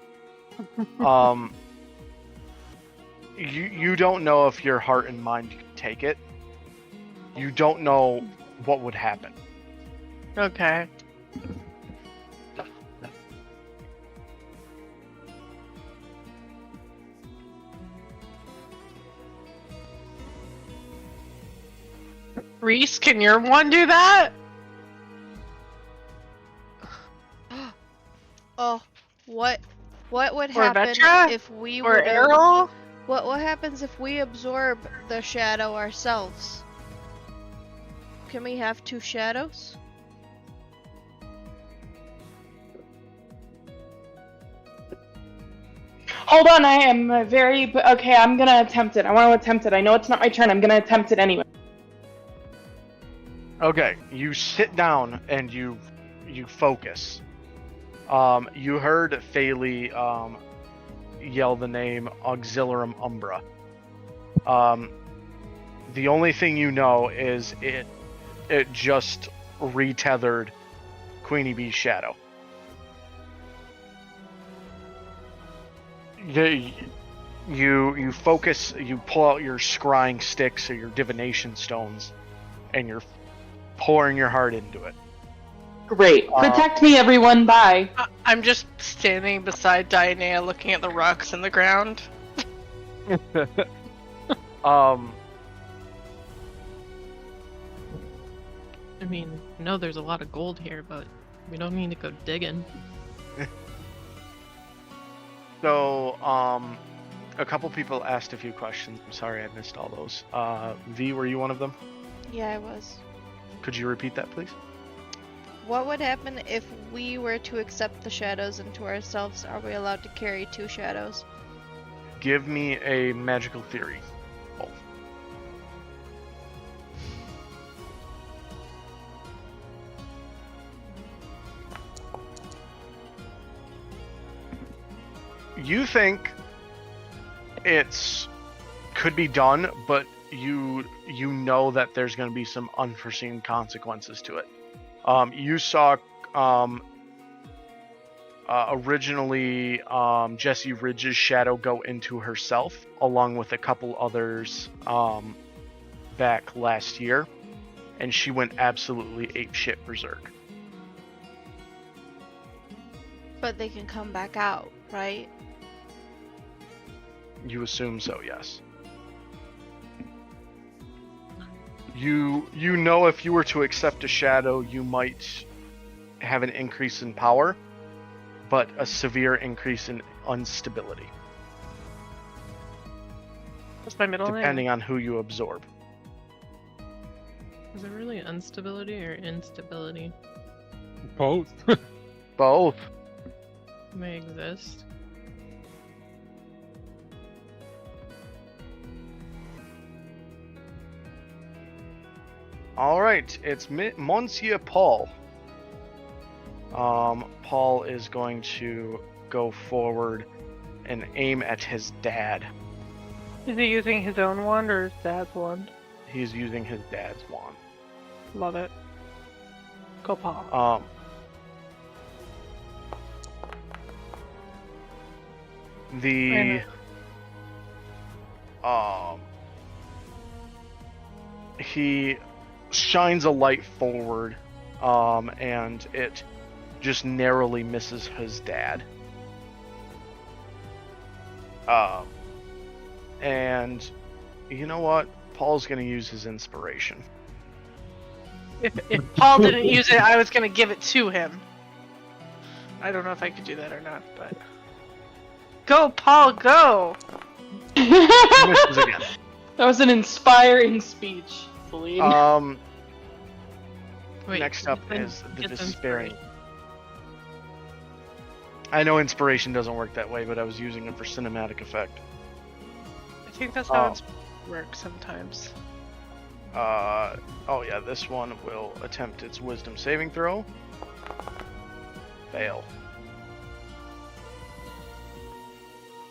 You don't know if your heart and mind can take it. You don't know what would happen. Okay. Reese, can your one do that? Oh, what would Or happen Vetra? if we Or were Errol? What happens if we absorb the shadow ourselves? Can we have two shadows? Hold on, I am very... Okay, I'm gonna attempt it. I want to attempt it. I know it's not my turn. I'm gonna attempt it anyway. Okay, you sit down and you focus. You heard Phaley yell the name Auxilium Umbra. The only thing you know is it just retethered Queenie Bee's shadow. You focus, you pull out your scrying sticks or your divination stones, and you're pouring your heart into it. Great. Protect me, everyone. Bye. I'm just standing beside Diana looking at the rocks in the ground. I mean, I know there's a lot of gold here, but we don't need to go digging. So, a couple people asked a few questions. I'm sorry I missed all those. V, were you one of them? Yeah, I was. Could you repeat that, please? What would happen if we were to accept the shadows into ourselves? Are we allowed to carry two shadows? Give me a magical theory. Oh. You think could be done, but you know that there's going to be some unforeseen consequences to it. You saw originally Jessie Ridge's shadow go into herself, along with a couple others back last year, and she went absolutely apeshit berserk. But they can come back out, right? You assume so, yes. You know if you were to accept a shadow, you might have an increase in power, but a severe increase in instability. What's my middle name? Depending on who you absorb. Is it really instability or instability? Both. Both. May exist. All right, it's Monsieur Paul. Paul is going to go forward and aim at his dad. Is he using his own wand or his dad's wand? He's using his dad's wand. Love it. Go Paul. He shines a light forward, and it just narrowly misses his dad. And you know what? Paul's gonna use his inspiration. If Paul didn't use it, I was gonna give it to him. I don't know if I could do that or not, but go, Paul, go! He misses again. That was an inspiring speech, Celine. Wait, Next up then is the get despairing. I know inspiration doesn't work that way, but I was using it for cinematic effect. I think that's how it works sometimes. Oh yeah, this one will attempt its wisdom saving throw. Fail.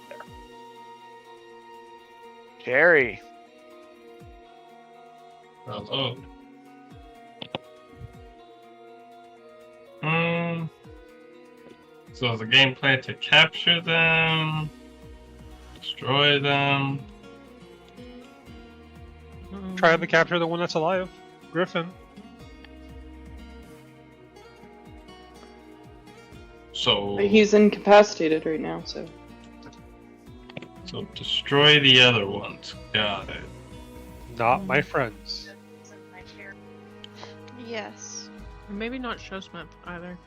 There. Jerry. Hello. So is the gameplay to capture them, destroy them? Try to capture the one that's alive, Griffin. So He's incapacitated right now, so. So destroy the other ones. Got it. Not my friends. Yes. Maybe not Showsmith either.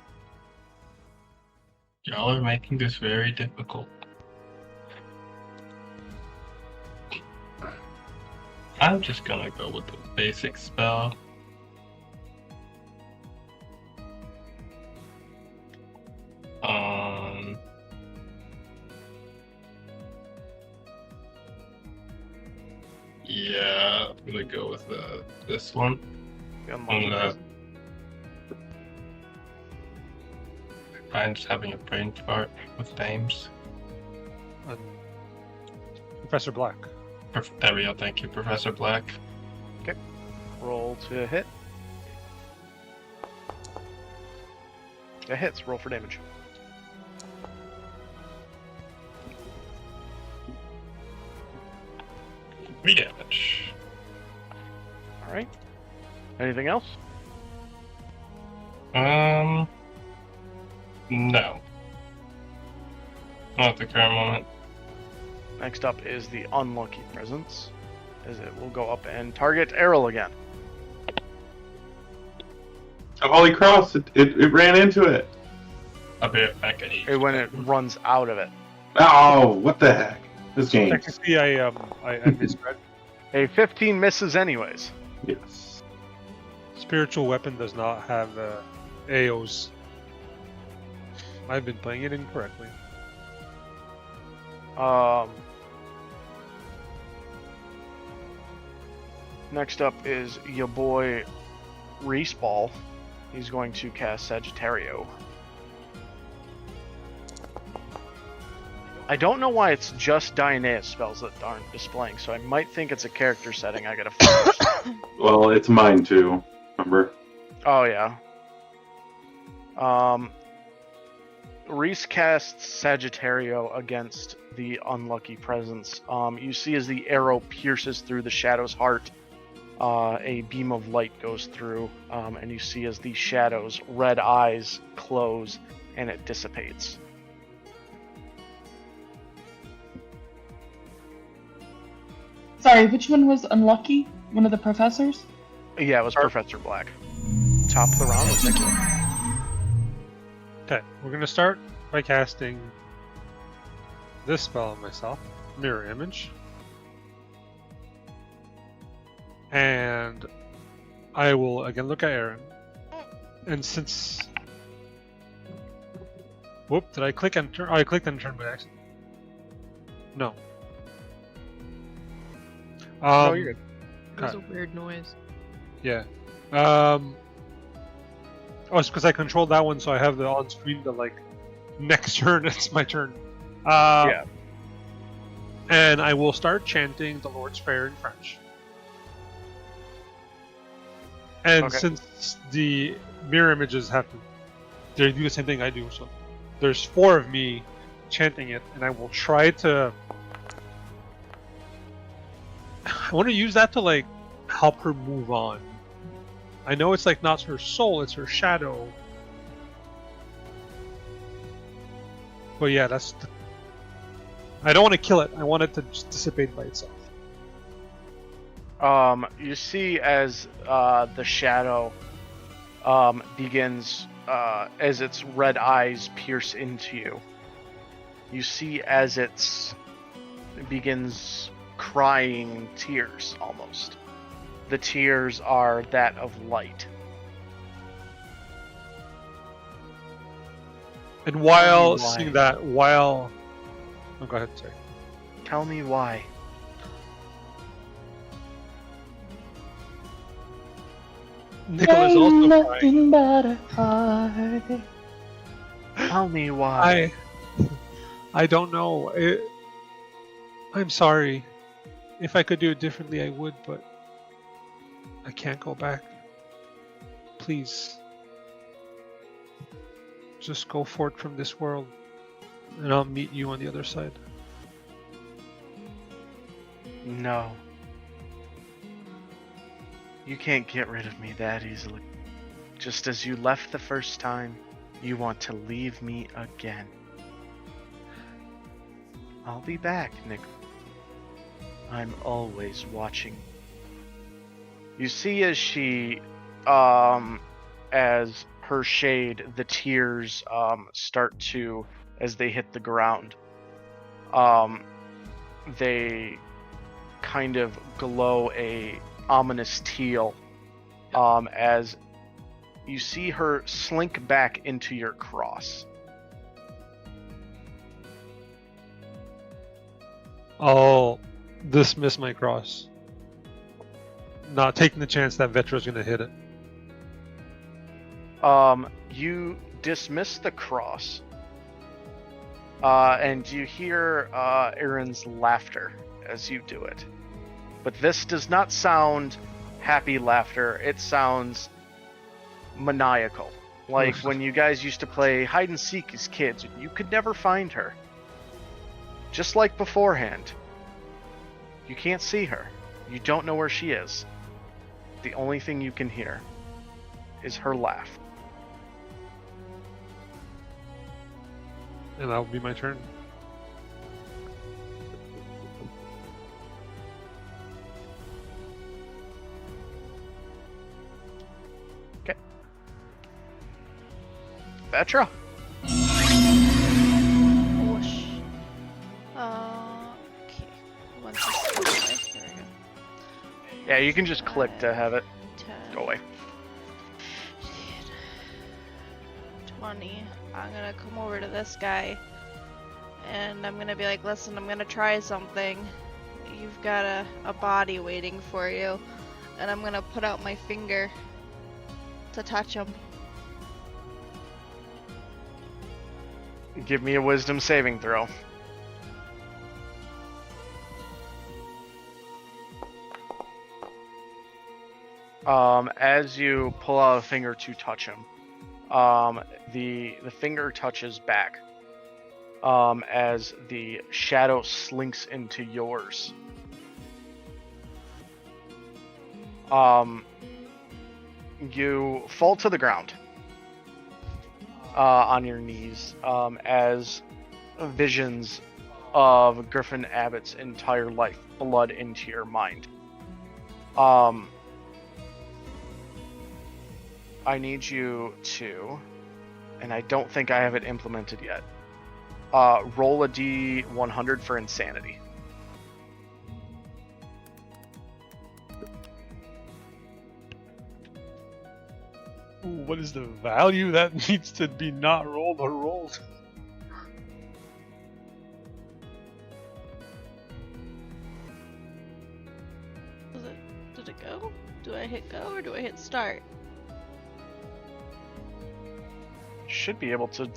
Y'all are making this very difficult. I'm just gonna go with the basic spell. Yeah, I'm gonna go with this one. I'm just having a brain fart with names. Professor Black. There we go, thank you, Professor Black. Okay. Roll to hit. That hits. Roll for damage. Three damage. Alright. Anything else? No. Not at the current moment. Next up is the unlucky presence, as it will go up and target Errol again. Oh, holy cross! It ran into it. I'll be right back at each. When it runs out of it. Oh, what the heck? This game. Technically, I misread. A 15 misses anyways. Yes. Spiritual weapon does not have AOs. I've been playing it incorrectly. Next up is your boy Reese Ball. He's going to cast Sagittario. I don't know why it's just Dioneus spells that aren't displaying, so I might think it's a character setting I gotta fix. Well, it's mine too. Remember? Oh yeah. Reese casts Sagittario against the unlucky presence. You see as the arrow pierces through the shadow's heart, a beam of light goes through, and you see as the shadow's red eyes close and it dissipates. Sorry, which one was unlucky? One of the professors? Yeah, it was Professor Black. Top of the round with Nicola. Okay, we're gonna start by casting this spell on myself, Mirror Image. And I will again look at Aaron. And since... Whoop, did I click and turn? Oh, I clicked and turned by accident. No. No, you're good. It was a weird noise. Yeah. Oh, it's because I controlled that one, so I have the on screen the like next turn. It's my turn. Yeah. And I will start chanting the Lord's Prayer in French. And Okay. since the mirror images they do the same thing I do, so there's 4 of me chanting it, and I will try to. I want to use that to like help her move on. I know it's like not her soul, it's her shadow. But yeah, I don't want to kill it. I want it to just dissipate by itself. You see as the shadow begins, as its red eyes pierce into you, you see as it begins crying tears almost. The tears are that of light. And while Why? seeing that, oh, go ahead, sorry. Tell me why. Nicola's also crying. nothing but a heart. Tell me why. I don't know. I'm sorry. If I could do it differently, I would, but I can't go back. Please. Just go forth from this world, and I'll meet you on the other side. No. You can't get rid of me that easily. Just as you left the first time, you want to leave me again. I'll be back, Nick. I'm always watching. You see as she, as her shade, the tears, start to, as they hit the ground, they kind of glow a ominous teal, as you see her slink back into your cross. I'll dismiss my cross. Not taking the chance that Vetra's gonna hit it. You dismiss the cross, and you hear Aaron's laughter as you do it. But this does not sound happy laughter. It sounds maniacal. Like when you guys used to play hide and seek as kids, you could never find her. Just like beforehand. You can't see her. You don't know where she is. The only thing you can hear is her laugh. And that will be my turn. Vetra? Whoosh. Okay. Once this there we go. Yeah, you can just click to have it 10, go away. 20. I'm gonna come over to this guy and I'm gonna be like, listen, I'm gonna try something. You've got a body waiting for you. And I'm gonna put out my finger to touch him. Give me a wisdom saving throw. As you pull out a finger to touch him, the finger touches back, as the shadow slinks into yours. You fall to the ground, on your knees, as visions of Griffin Abbott's entire life flood into your mind. I need you to, and I don't think I have it implemented yet, roll a D100 for insanity. Ooh, what is the value that needs to be not rolled or rolled? Did it go? Do I hit go or do I hit start? Should be able to.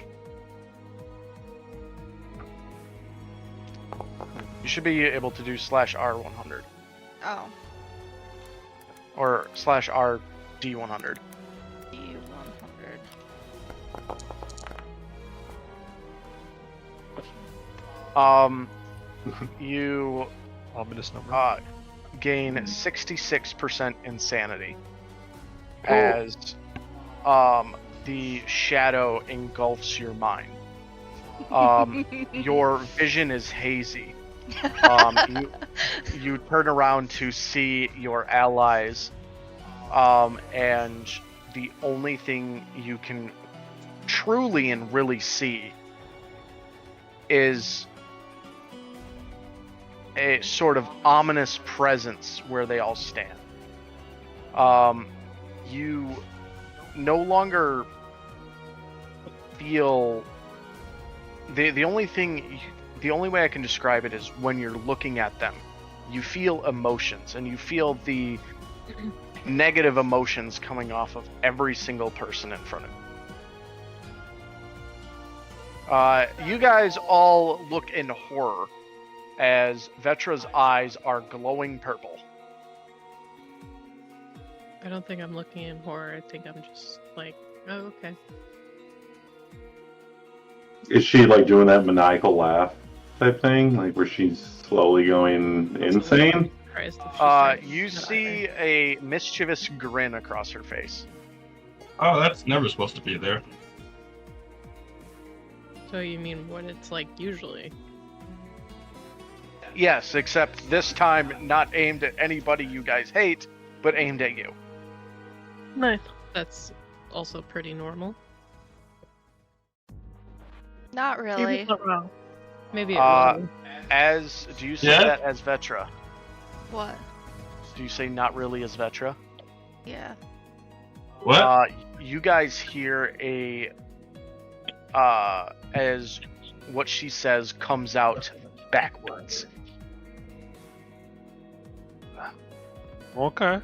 You should be able to do /R100 Oh. or /RD100. D100. You Ominous number. gain 66% insanity Oh. as the shadow engulfs your mind. Your vision is hazy. You turn around to see your allies, and the only thing you can truly and really see is a sort of ominous presence where they all stand. You no longer feel the only way I can describe it is when you're looking at them, you feel emotions, and you feel the negative emotions coming off of every single person in front of you. You guys all look in horror as Vetra's eyes are glowing purple. I don't think I'm looking in horror. I think I'm just like, oh, okay. Is she like doing that maniacal laugh type thing, like where she's slowly going insane? Surprised if she starts You that see a mischievous grin across her face. Oh, that's never supposed to be there. way. So you mean what it's like usually? Yes, except this time not aimed at anybody you guys hate, but aimed at you. Nice. That's also pretty normal. Not really. Steven's not wrong. Maybe it will. Do you say Yeah? that as Vetra? What? Do you say not really as Vetra? Yeah. What? You guys hear as what she says comes out backwards. Okay.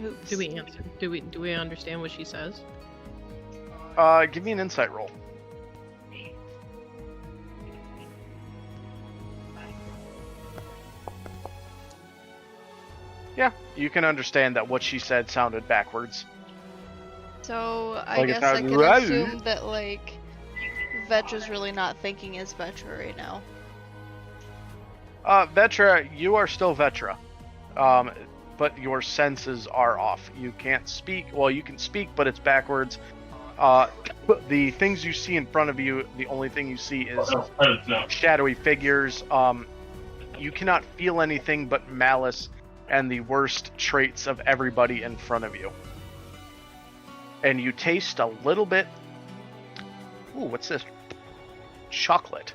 Oops. Do we answer? Do we understand what she says? Give me an insight roll. Yeah, you can understand that what she said sounded backwards. So I Like, it's guess I not can right. assume that like Vetra's really not thinking as Vetra right now. Vetra, you are still Vetra, but your senses are off. You can't speak. Well, you can speak, but it's backwards. The things you see in front of you, the only thing you see is No. shadowy figures. You cannot feel anything but malice and the worst traits of everybody in front of you. And you taste a little bit. Ooh, what's this? Chocolate.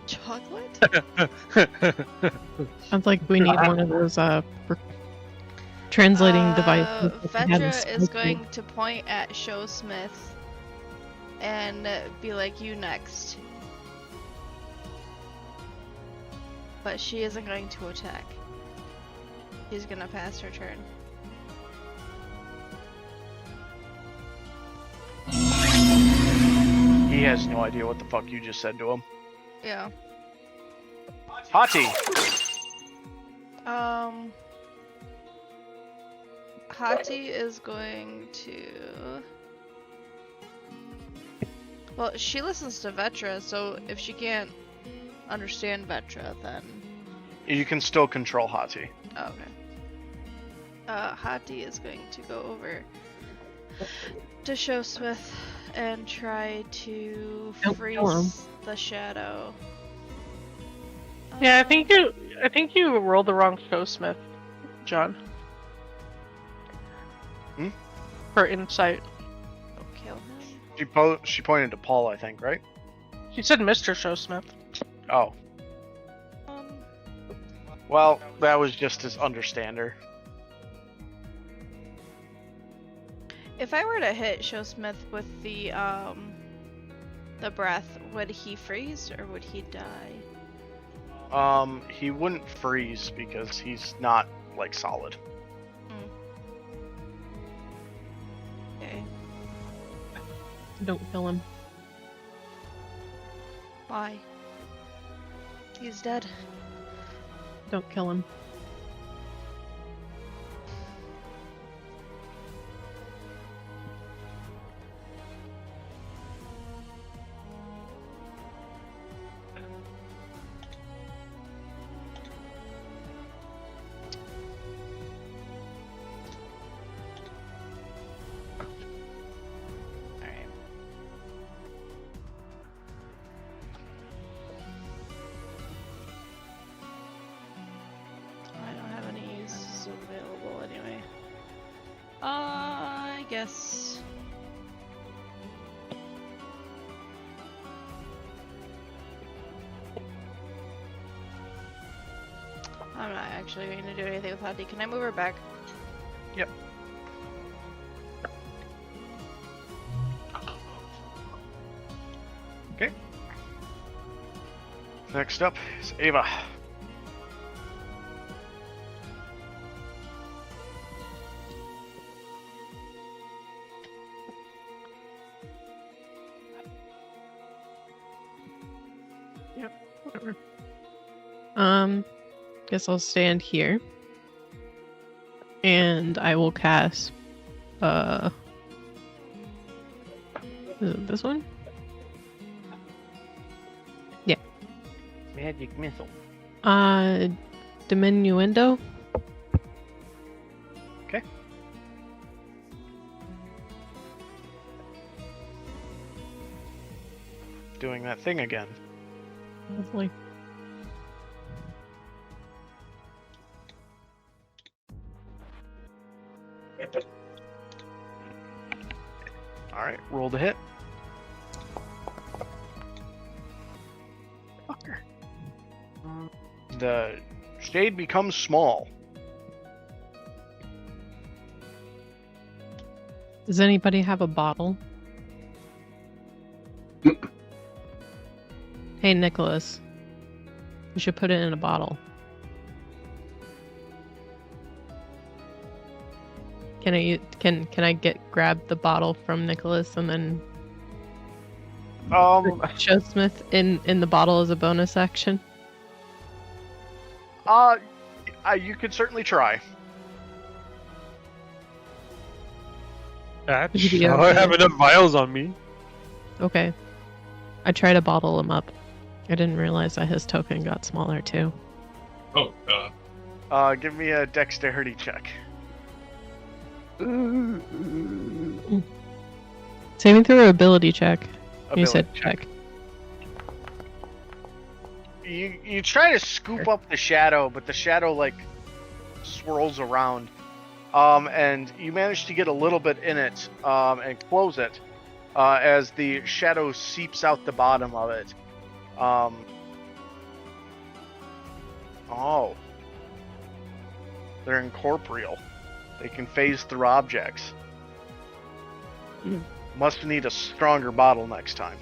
Chocolate? Sounds like we need one of those translating devices. that we had in Vetra is Skype. going to point at Showsmith and be like, "You next." But she isn't going to attack. She's gonna pass her turn. He has no idea what the fuck you just said to him. Yeah. Hati! Hati is going to. Well, she listens to Vetra, so if she can't understand Vetra, then. You can still control Hati. Oh, okay. Hati is going to go over to Showsmith and try to Don't freeze kill him. the shadow. Yeah, I think you rolled the wrong Showsmith, John. Hmm? For insight. Don't kill him. She pointed to Paul, I think, right? She said Mr. Showsmith. Oh. Well, that was just his understander. If I were to hit Showsmith with the the breath, would he freeze or would he die? He wouldn't freeze because he's not like solid. Okay. Don't kill him. Why? He's dead. Don't kill him. Alright. I don't have any uses available anyway. I guess. I'm not actually going to do anything with Hati. Can I move her back? Yep. Okay. Next up is Ava. Whatever. Guess I'll stand here. And I will cast is it this one? Yeah. Magic missile. Diminuendo. Okay. Doing that thing again. Lovely. Alright, roll to hit. Fucker. The shade becomes small. Does anybody have a bottle? Hey, Nicholas. You should put it in a bottle. Can I grab the bottle from Nicholas and then Joe Smith in the bottle as a bonus action? You could certainly try. I don't have enough vials on me. Okay. I try to bottle him up. I didn't realize that his token got smaller too. Oh, God. Give me a dexterity check. Saving throw or ability check? You said Ability check. You try to scoop up the shadow, but the shadow like swirls around. And you manage to get a little bit in it, and close it, as the shadow seeps out the bottom of it. Oh. They're incorporeal. They can phase through objects. Must need a stronger bottle next time.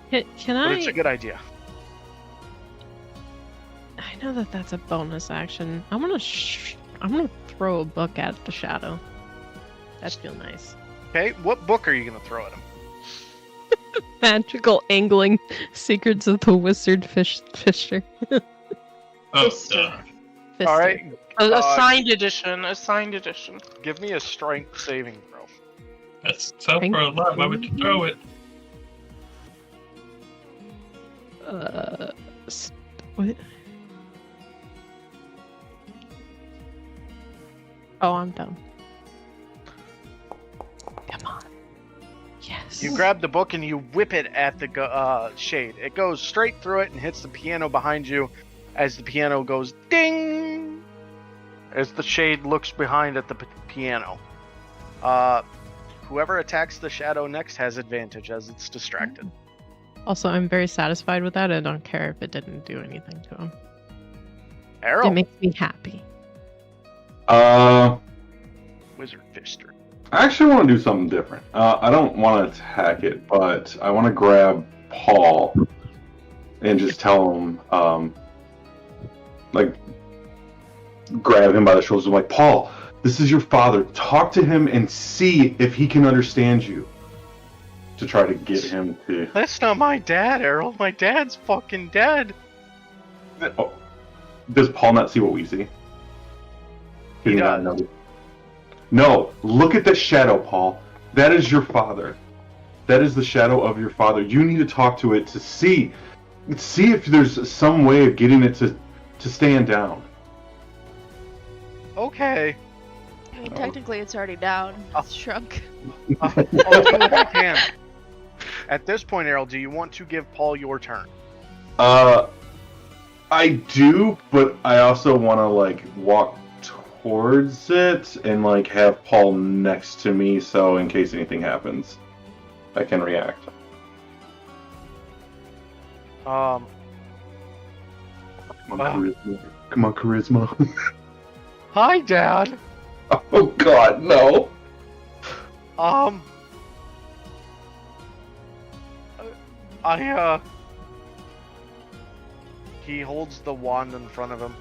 Can But I? it's a good idea. I know that that's a bonus action. I'm gonna throw a book at the shadow. That'd feel nice. Okay, what book are you gonna throw at him? Magical angling, secrets of the wizard fisher. Oh, Fister. All right. A signed edition. A signed edition. Give me a strength saving throw. That's tough for a lot. Why would you throw it? What? Oh, I'm dumb. Come on. Yes. You grab the book and you whip it at the shade. It goes straight through it and hits the piano behind you as the piano goes ding as the shade looks behind at the piano. Whoever attacks the shadow next has advantage as it's distracted. Also, I'm very satisfied with that. I don't care if it didn't do anything to him. Arrow. It makes me happy. Wizard Fister. I actually want to do something different. I don't want to attack it, but I want to grab Paul and just tell him, like, grab him by the shoulders. I'm like, Paul, this is your father. Talk to him and see if he can understand you. To try to get him to. That's not my dad, Errol. My dad's fucking dead. Oh. Does Paul not see what we see? He not does. know? No, look at the shadow, Paul. That is your father. That is the shadow of your father. You need to talk to it to see if there's some way of getting it to stand down. Okay. I mean, technically it's already down. It's shrunk. I'll do what I can. At this point, Errol, do you want to give Paul your turn? I do, but I also want to like walk towards it and like have Paul next to me, so in case anything happens, I can react. Um. Come on, charisma. Come on, charisma. Hi, Dad. Oh God, no. He holds the wand in front of him.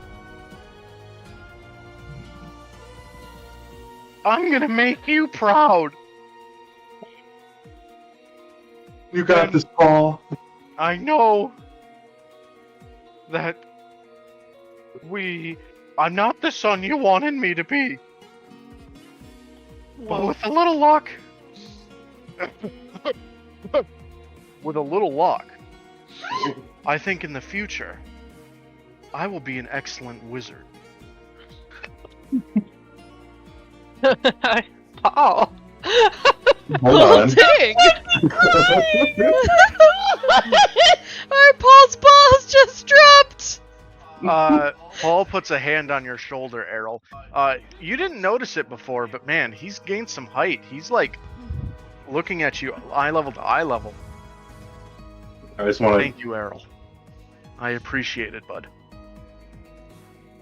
I'm gonna make you proud. You got this, Paul. I know that I'm not the son you wanted me to be. But with a little luck, I think in the future, I will be an excellent wizard. Paul. Hold on. Dang! Our Paul's balls just dropped! Paul puts a hand on your shoulder, Errol. You didn't notice it before, but man, he's gained some height. He's like looking at you eye level to eye level. I just want to. Thank you, Errol. I appreciate it, bud.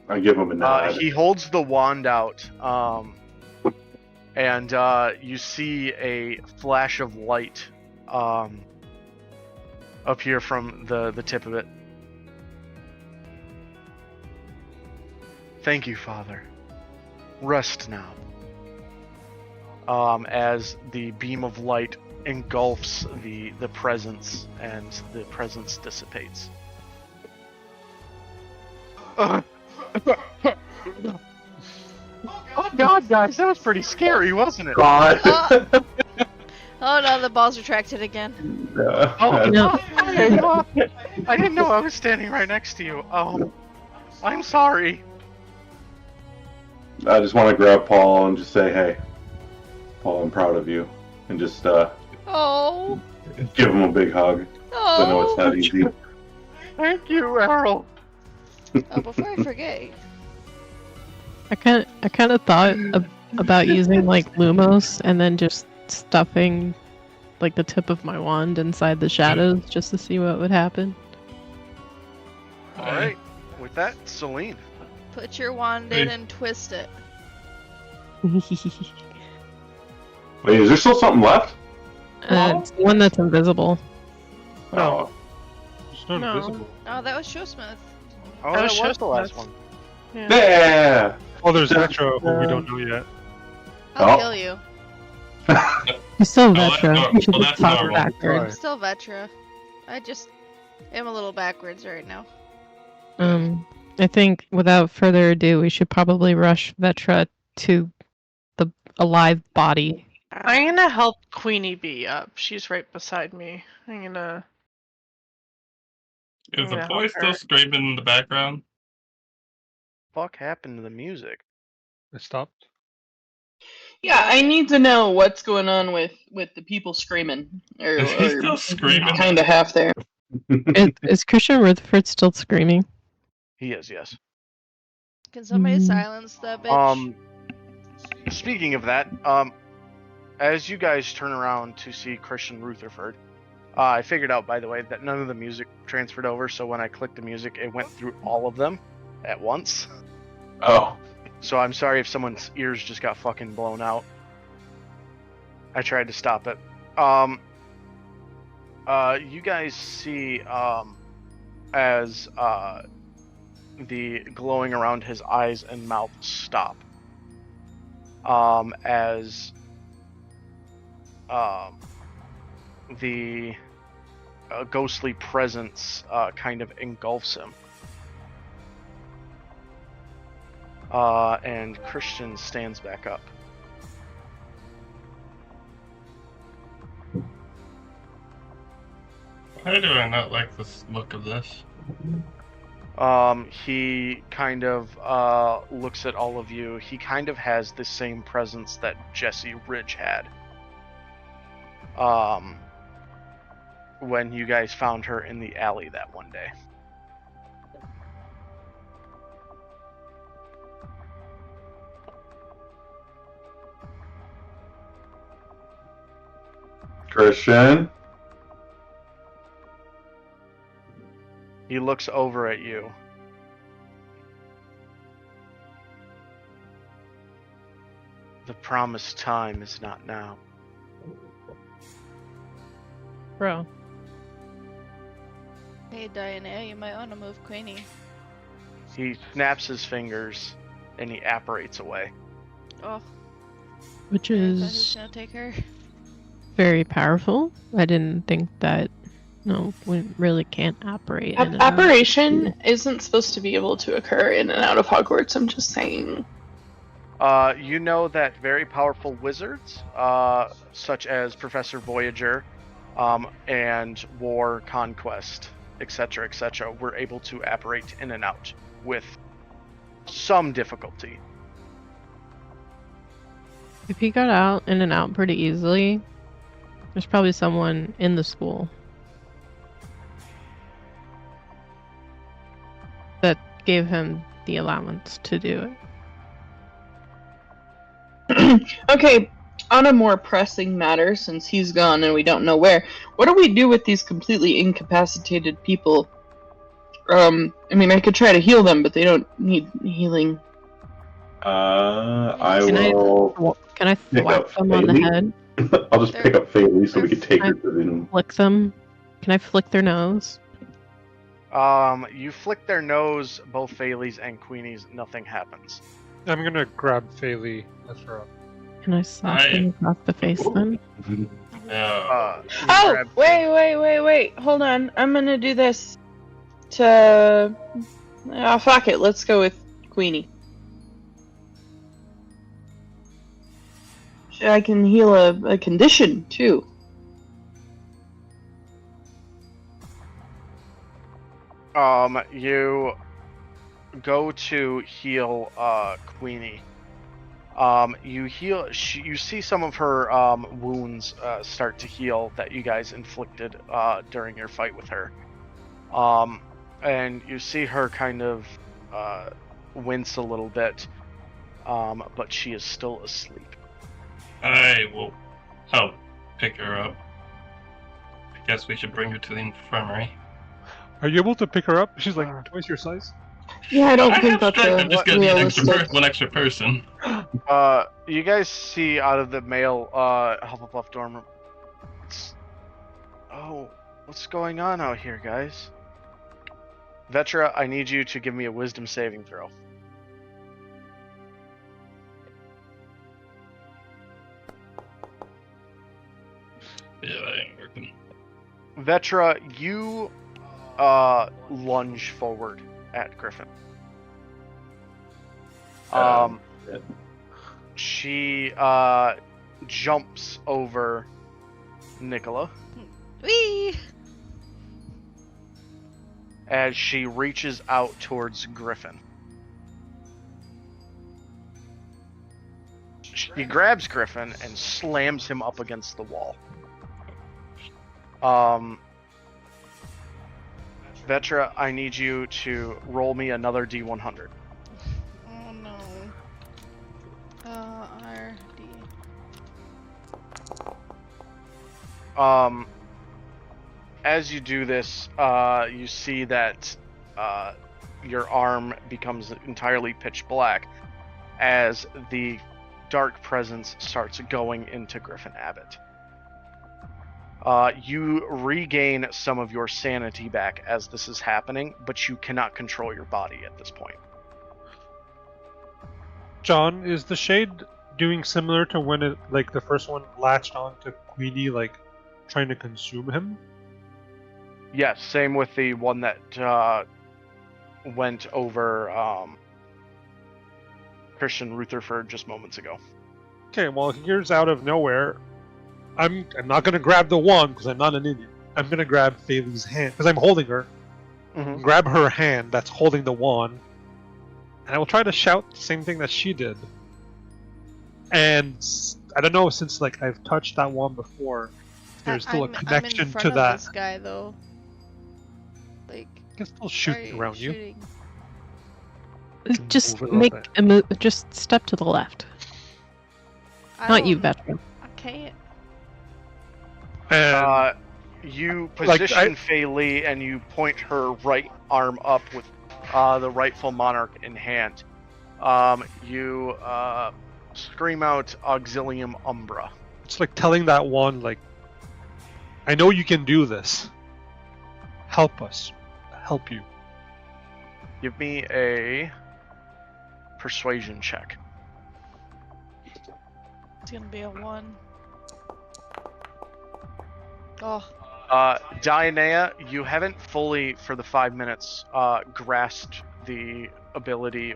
I give him a nod. He holds the wand out, and you see a flash of light appear from the tip of it. Thank you, Father. Rest now. As the beam of light engulfs the presence, and the presence dissipates. Oh God, guys, that was pretty scary, wasn't it? God. Oh no, the balls retracted again. Oh, No. I didn't know I was standing right next to you. I'm sorry. I just want to grab Paul and just say, "Hey, Paul, I'm proud of you," and just Oh. give him a big hug. I know it's Oh. not easy. Thank you, Errol. Oh, before I forget. I kind of thought about using like Lumos and then just stuffing like the tip of my wand inside the shadows just to see what would happen. All right. With that, Celine. Put your wand in and twist it. Wait, is there still something left? It's the one that's invisible. No. It's not No. invisible. Oh, that was Showsmith. Oh, That that was was the last Showsmith. one. Yeah. Oh, there's Vetra, who we don't know yet. I'll Oh. kill you. You're still Oh, that's Vetra. nor- You should well, just that's talk normal. I'm backwards. still Vetra. I just am a little backwards right now. I think without further ado, we should probably rush Vetra to the alive body. I'm gonna help Queenie Bee up. She's right beside me. I'm gonna. Is the Yeah, boy still her. screaming in the background? Fuck happened to the music? It stopped. Yeah, I need to know what's going on with the people screaming. Is he still screaming? Kind of half there. Is Christian Rutherford still screaming? He is, yes. Can somebody Mm. silence that bitch? Speaking of that, as you guys turn around to see Christian Rutherford, I figured out, by the way, that none of the music transferred over, so when I clicked the music, it went through all of them at once. Oh. So I'm sorry if someone's ears just got fucking blown out. I tried to stop it. You guys see as the glowing around his eyes and mouth stop. As the ghostly presence kind of engulfs him. And Christian stands back up. Why do I not like the look of this? He kind of looks at all of you. He kind of has the same presence that Jesse Ridge had. When you guys found her in the alley that one day. Christian? He looks over at you. The promised time is not now. Bro. Hey, Diana, you might want to move Queenie. He snaps his fingers and he apparates away. Oh, Which is that who's is gonna take her? very powerful. I didn't think that. No, we really can't operate. in and out. Apparition isn't supposed to be able to occur in and out of Hogwarts. I'm just saying. You know that very powerful wizards, such as Professor Voyager, and War, Conquest, etc., were able to apparate in and out with some difficulty. If he got out in and out pretty easily, there's probably someone in the school that gave him the allowance to do it. Okay, on a more pressing matter, since he's gone and we don't know where, what do we do with these completely incapacitated people? I mean, I could try to heal them, but they don't need healing. I Can will. Can I pick thwack up them on the Failey. head? I'll just pick up Failey so we can take her to the. Flick them? Can I flick their nose? You flick their nose, both Failey's and Queenie's, nothing happens. I'm gonna grab Failey, lift her up. Can I slap them across the face then? You Oh, grab- wait. Hold on. I'm gonna do this to. Oh, fuck it. Let's go with Queenie. I can heal a condition, too. You go to heal Queenie. You heal. You see some of her wounds start to heal that you guys inflicted during your fight with her. And you see her kind of wince a little bit, but she is still asleep. I will help pick her up. I guess we should bring her to the infirmary. Are you able to pick her up? She's like twice your size. Yeah, I don't I think have that's strength. I'm just gonna need realistic. one extra person. You guys see out of the male Hufflepuff dorm room. Oh, what's going on out here, guys? Vetra, I need you to give me a wisdom saving throw. Yeah, that ain't working. Vetra, you lunge forward at Griffin. She jumps over Nicola Whee! as she reaches out towards Griffin. She grabs Griffin and slams him up against the wall. Vetra, I need you to roll me another D100. Oh no. RD. As you do this, you see that your arm becomes entirely pitch black as the dark presence starts going into Griffin Abbott. You regain some of your sanity back as this is happening, but you cannot control your body at this point. John, is the shade doing similar to when it, like, the first one latched on to Queenie, like, trying to consume him? Yes, same with the one that went over Christian Rutherford just moments ago. Okay, well, here's out of nowhere. I'm not gonna grab the wand because I'm not an idiot. I'm gonna grab Bailey's hand because I'm holding her. Mhm. Grab her hand that's holding the wand, and I will try to shout the same thing that she did. And I don't know, since like I've touched that wand before, if there's still a connection I'm in front to of that. this guy though. Like, I can still why shoot are you around you. shooting? Just move it a make little a move. Just step to the left. I Not you, don't- veteran. Okay. And You Like, position Fei Li and you point her right arm up with the rightful monarch in hand. You scream out Auxilium Umbra. it's like telling that wand, like, I know you can do this. Help us. Help you. Give me a persuasion check. It's gonna be a 1. Oh, Dianea, you haven't fully, for the 5 minutes, grasped the ability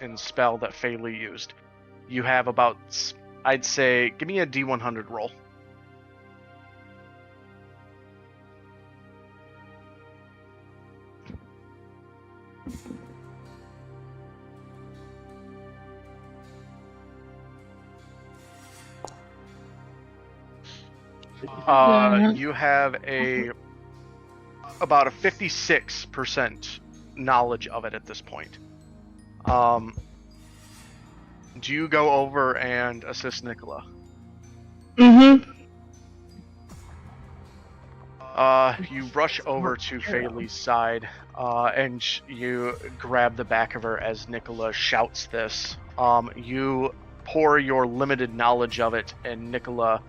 and spell that Fei Li used. You have about, I'd say, give me a D100 roll. You have about a 56% knowledge of it at this point. Do you go over and assist Nicola? Mm-hmm. You rush over to Fei Li's side, and you grab the back of her as Nicola shouts this. You pour your limited knowledge of it, and Nicola,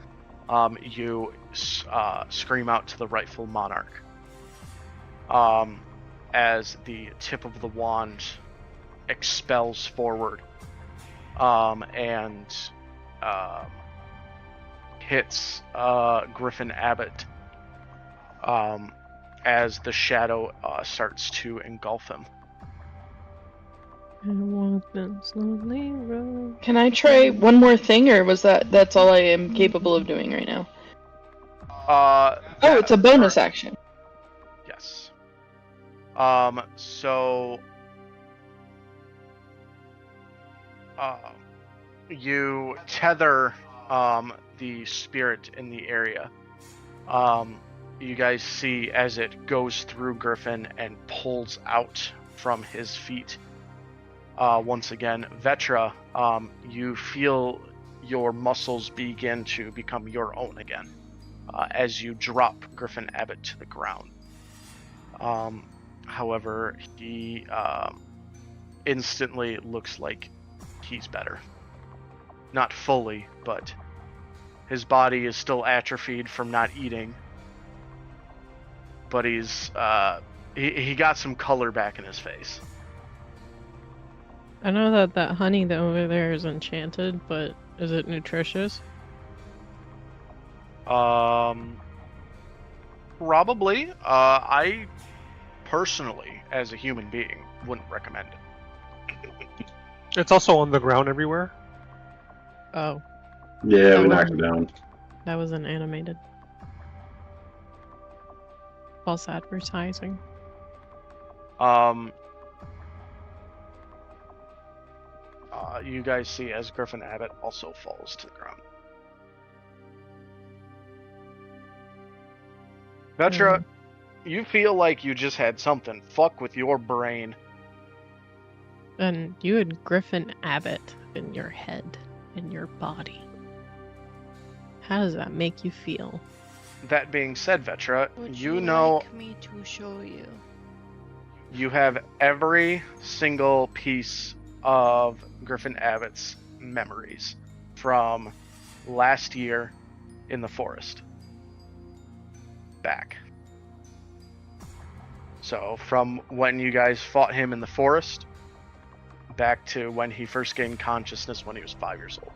you scream out to the rightful monarch. As the tip of the wand expels forward, and hits Griffin Abbott, as the shadow starts to engulf him. Can I try one more thing, or was that's all I am capable of doing right now? Oh, it's a bonus action. Yes. So you tether the spirit in the area. You guys see as it goes through Griffin and pulls out from his feet. Once again, Vetra, you feel your muscles begin to become your own again as you drop Griffin Abbott to the ground. However, he instantly looks like he's better. Not fully, but his body is still atrophied from not eating. But he's he got some color back in his face. I know that honey that over there is enchanted, but is it nutritious? Probably. I personally, as a human being, wouldn't recommend it. It's also on the ground everywhere. Oh, Yeah, we knocked it down. that was an animated. False advertising. You guys see as Griffin Abbott also falls to the ground. Vetra, you feel like you just had something fuck with your brain. And you had Griffin Abbott in your head, in your body. How does that make you feel? That being said, Vetra, would you know like me to show you? you have every single piece of Griffin Abbott's memories from last year in the forest. back. So from when you guys fought him in the forest, back to when he first gained consciousness when he was 5 years old.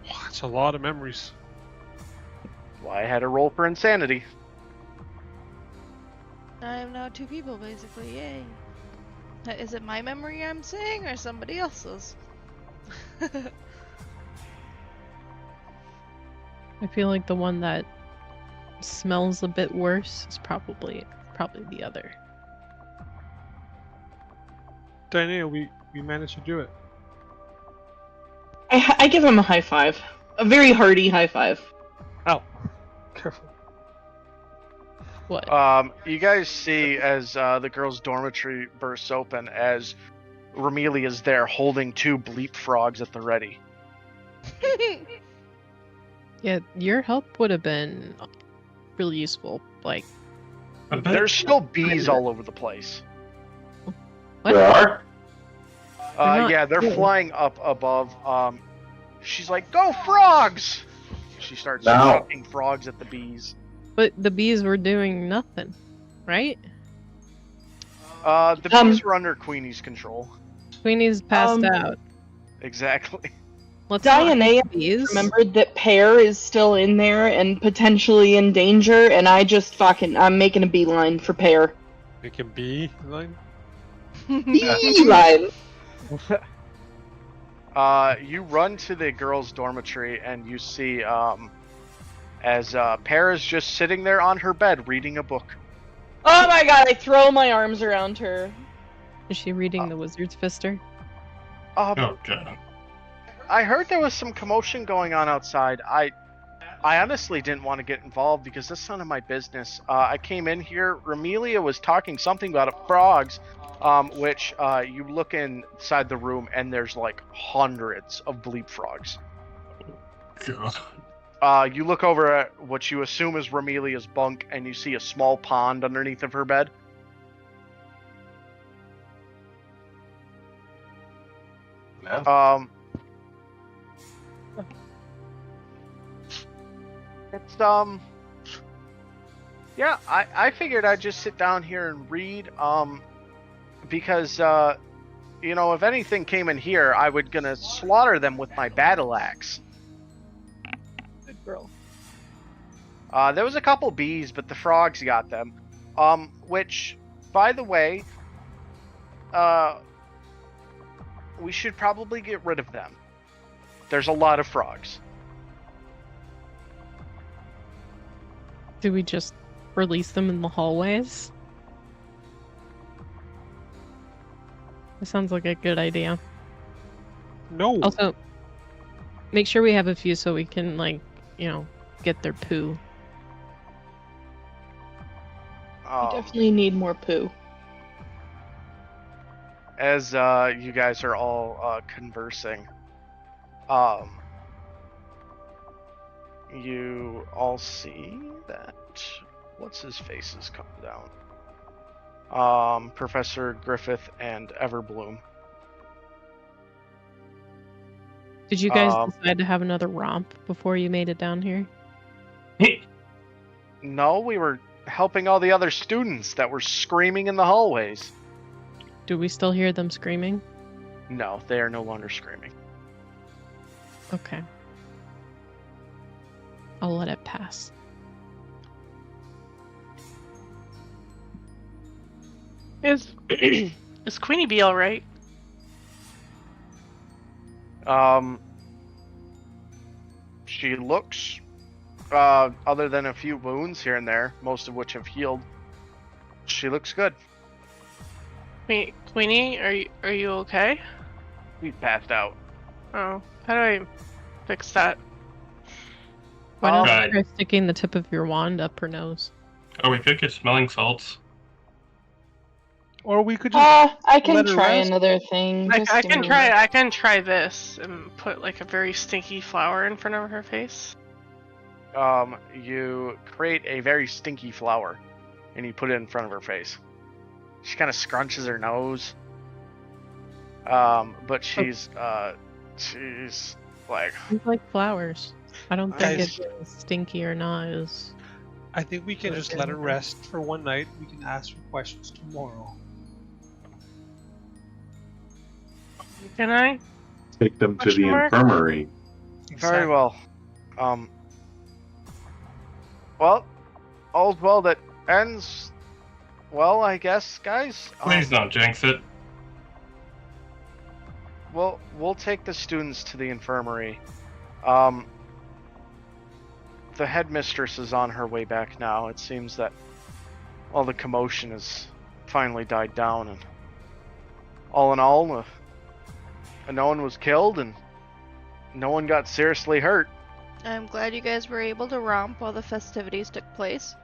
Wow, that's a lot of memories. Why I had to roll for insanity. I am now 2 people, basically. Yay. Is it my memory I'm saying, or somebody else's? I feel like the one that smells a bit worse is probably the other. Daniel, we managed to do it. I give him a high five. A very hearty high five. Ow. Careful. What? You guys see as the girls' dormitory bursts open as Ramelia is there holding 2 bleep frogs at the ready. Yeah, your help would have been really useful. Like, I bet. There's still bees all over the place. what? There are? not Yeah, they're cool. flying up above. She's like, "Go frogs!" She starts Now. chucking frogs at the bees. But the bees were doing nothing, right? The bees were under Queenie's control. Queenie's passed out. Exactly. Let's not Diana hit the bees. remembered that Pear is still in there and potentially in danger, and I'm making a beeline for Pear. Make him be line. Beeline! You run to the girls' dormitory and you see as Pear is just sitting there on her bed reading a book. Oh my god, I throw my arms around her. Is she reading the Wizard's Fister? Um, Oh god. I heard there was some commotion going on outside. I honestly didn't want to get involved because that's none of my business. I came in here. Ramelia was talking something about frogs, which you look inside the room and there's like hundreds of bleep frogs. God. You look over at what you assume is Ramelia's bunk and you see a small pond underneath of her bed. Yeah. It's yeah, I figured I'd just sit down here and read because you know, if anything came in here, I would gonna slaughter them with my battle axe. Good girl. There was a couple bees, but the frogs got them. Which, by the way, we should probably get rid of them. There's a lot of frogs. Do we just release them in the hallways? That sounds like a good idea. No. Also, make sure we have a few so we can, like, you know, get their poo. We definitely need more poo. As you guys are all conversing, you all see that what's his face has come down. Professor Griffith and Everbloom. Did you guys decide to have another romp before you made it down here? No, we were helping all the other students that were screaming in the hallways. Do we still hear them screaming? No, they are no longer screaming. Okay. I'll let it pass. Is Queenie Bee all right? She looks, other than a few wounds here and there, most of which have healed, she looks good. Queenie, are you okay? We passed out. Oh, how do I fix that? Why don't Right. you try sticking the tip of your wand up her nose? Oh, we could get smelling salts. Or we could just. I can let her try rest. another thing. I just can give me- try. I can try this and put like a very stinky flower in front of her face. You create a very stinky flower, and you put it in front of her face. She kind of scrunches her nose. But she's like, We like flowers. I don't think Guys- it is stinky or not. Is I think we can just let it rest for one night. We can ask for questions tomorrow. Can I? Take them to the Question mark? infirmary. Very well. Well, all's well that ends well, I guess, guys. Please don't jinx it. Well, we'll take the students to the infirmary. The headmistress is on her way back now. It seems that all the commotion has finally died down, and all in all, no one was killed and no one got seriously hurt. I'm glad you guys were able to romp while the festivities took place.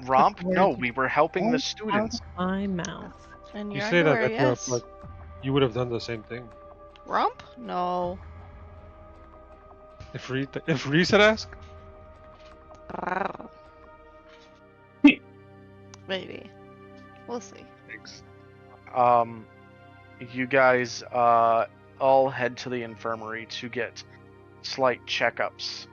Romp? Where No, did we were helping the Out students. of my mouth. And You your say that, underwear, Echo, yes. but you would have done the same thing. Romp? No. If Reese had asked, Maybe. We'll see. thanks. You guys all head to the infirmary to get slight checkups.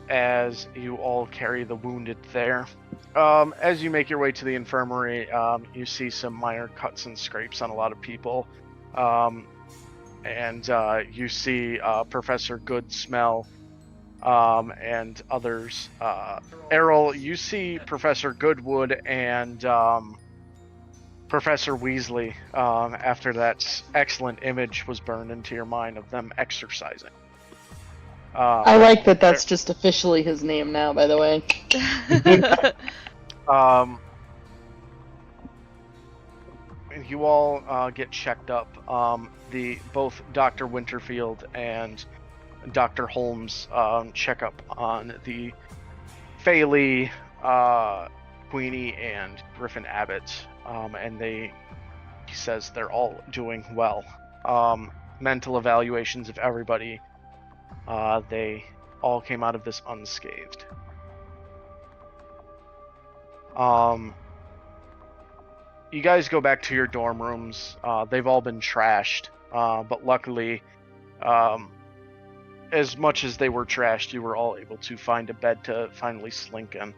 As you all carry the wounded there. As you make your way to the infirmary, you see some minor cuts and scrapes on a lot of people. And you see Professor Goodsmell and others. Errol, you see Professor Goodwood and Professor Weasley after that excellent image was burned into your mind of them exercising. I like that that's just officially his name now, by the way. You all get checked up. Both Dr. Winterfield and Dr. Holmes check up on the Faley, Queenie, and Griffin Abbott, and he says they're all doing well. Mental evaluations of everybody. They all came out of this unscathed. You guys go back to your dorm rooms. They've all been trashed, but luckily, as much as they were trashed, you were all able to find a bed to finally slink in.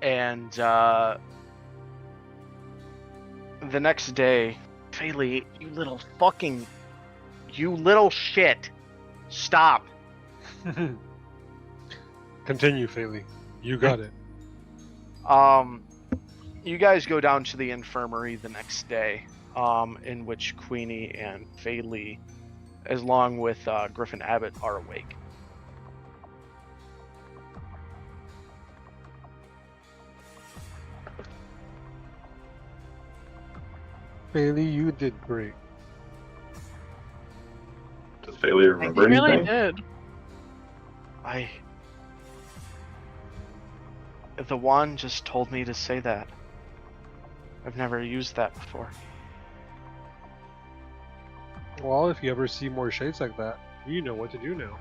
And the next day, Faley, you little shit, stop. Continue, Faley. You got it. You guys go down to the infirmary the next day, in which Queenie and Faley, along with Griffin Abbott, are awake. Faley, you did great. Does Failure remember He really anything? did. The wand just told me to say that. I've never used that before. Well, if you ever see more shades like that, you know what to do now.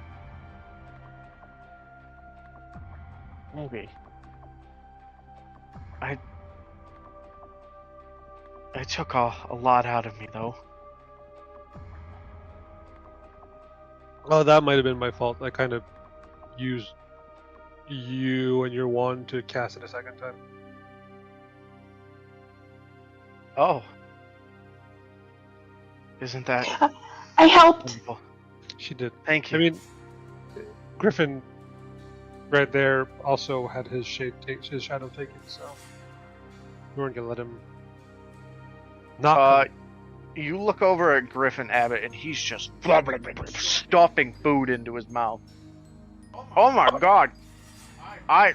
Maybe. I took a lot out of me, though. Well, that might have been my fault. I kind of used you and your wand to cast it a second time. Oh. Isn't that I helped. wonderful? She did. Thank you. I mean, Griffin, right there, also had his his shadow taken, so we weren't gonna let him. Not. You look over at Griffin Abbott, and he's just blah, blah, blah, blah, stuffing food into his mouth. Oh my god! I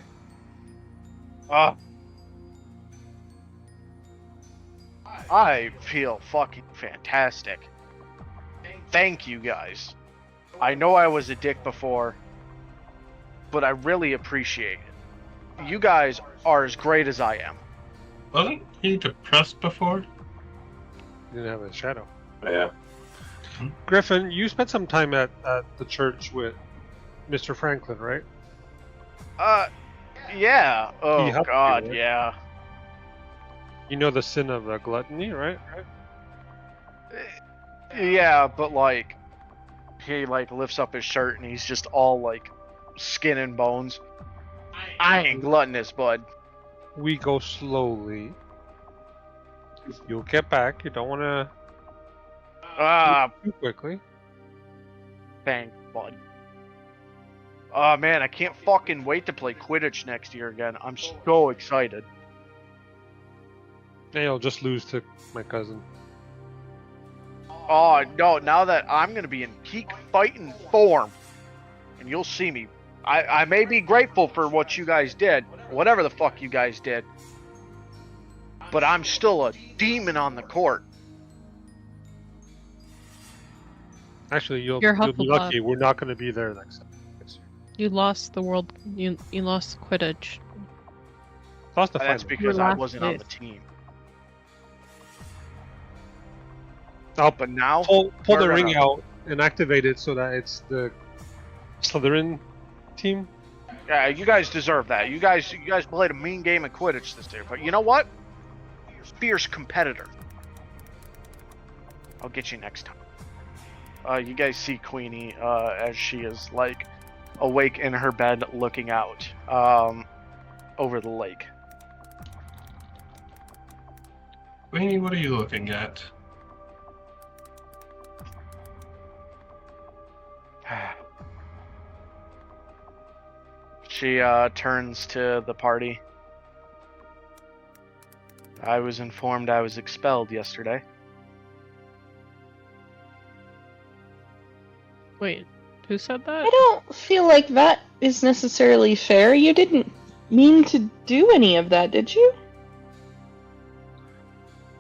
feel fucking fantastic. Thank you guys. I know I was a dick before, but I really appreciate it. You guys are as great as I am. Wasn't he depressed before? Didn't have a shadow. Yeah. Griffin, you spent some time at the church with Mr. Franklin, right? Yeah. Oh helped you, god, right? yeah. You know the sin of gluttony, right? Yeah, but like, he like lifts up his shirt and he's just all like skin and bones. I ain't gluttonous, bud. We go slowly. You'll get back. You don't want to too quickly. Thanks, bud. Oh man, I can't fucking wait to play Quidditch next year again. I'm so excited. And you'll just lose to my cousin. Oh no, now that I'm gonna be in peak fighting form, and you'll see me. I may be grateful for what you guys did, whatever the fuck you guys did, but I'm still a demon on the court. Actually, you'll You're be lucky. Hufflepuff. We're not going to be there next time. You lost the world. You lost Quidditch. Lost the That's final. because Your I last wasn't on place. the team. I'll But now, pull we're the ring gonna- out and activate it so that it's the Slytherin team. Yeah, you guys deserve that. You guys played a mean game of Quidditch this year, but you know what? Fierce competitor. I'll get you next time. You guys see Queenie as she is like awake in her bed, looking out over the lake. Queenie, what are you looking at? She turns to the party. I was informed I was expelled yesterday. Wait, who said that? I don't feel like that is necessarily fair. You didn't mean to do any of that, did you?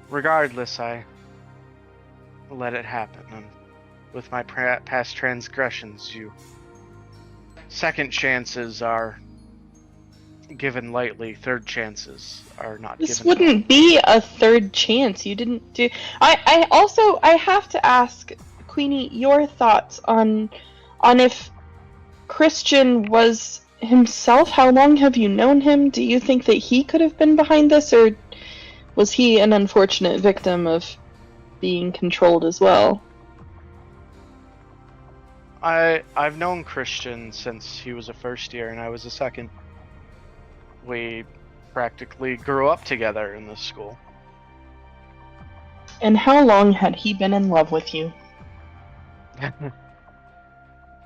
Regardless, I let it happen, and with my past transgressions, second chances are given lightly, third chances are not This given. wouldn't be a third chance. You didn't do. I have to ask Queenie your thoughts on if Christian was himself. How long have you known him? Do you think that he could have been behind this, or was he an unfortunate victim of being controlled as well? I've known Christian since he was a first year and I was a second. We practically grew up together in this school. And how long had he been in love with you?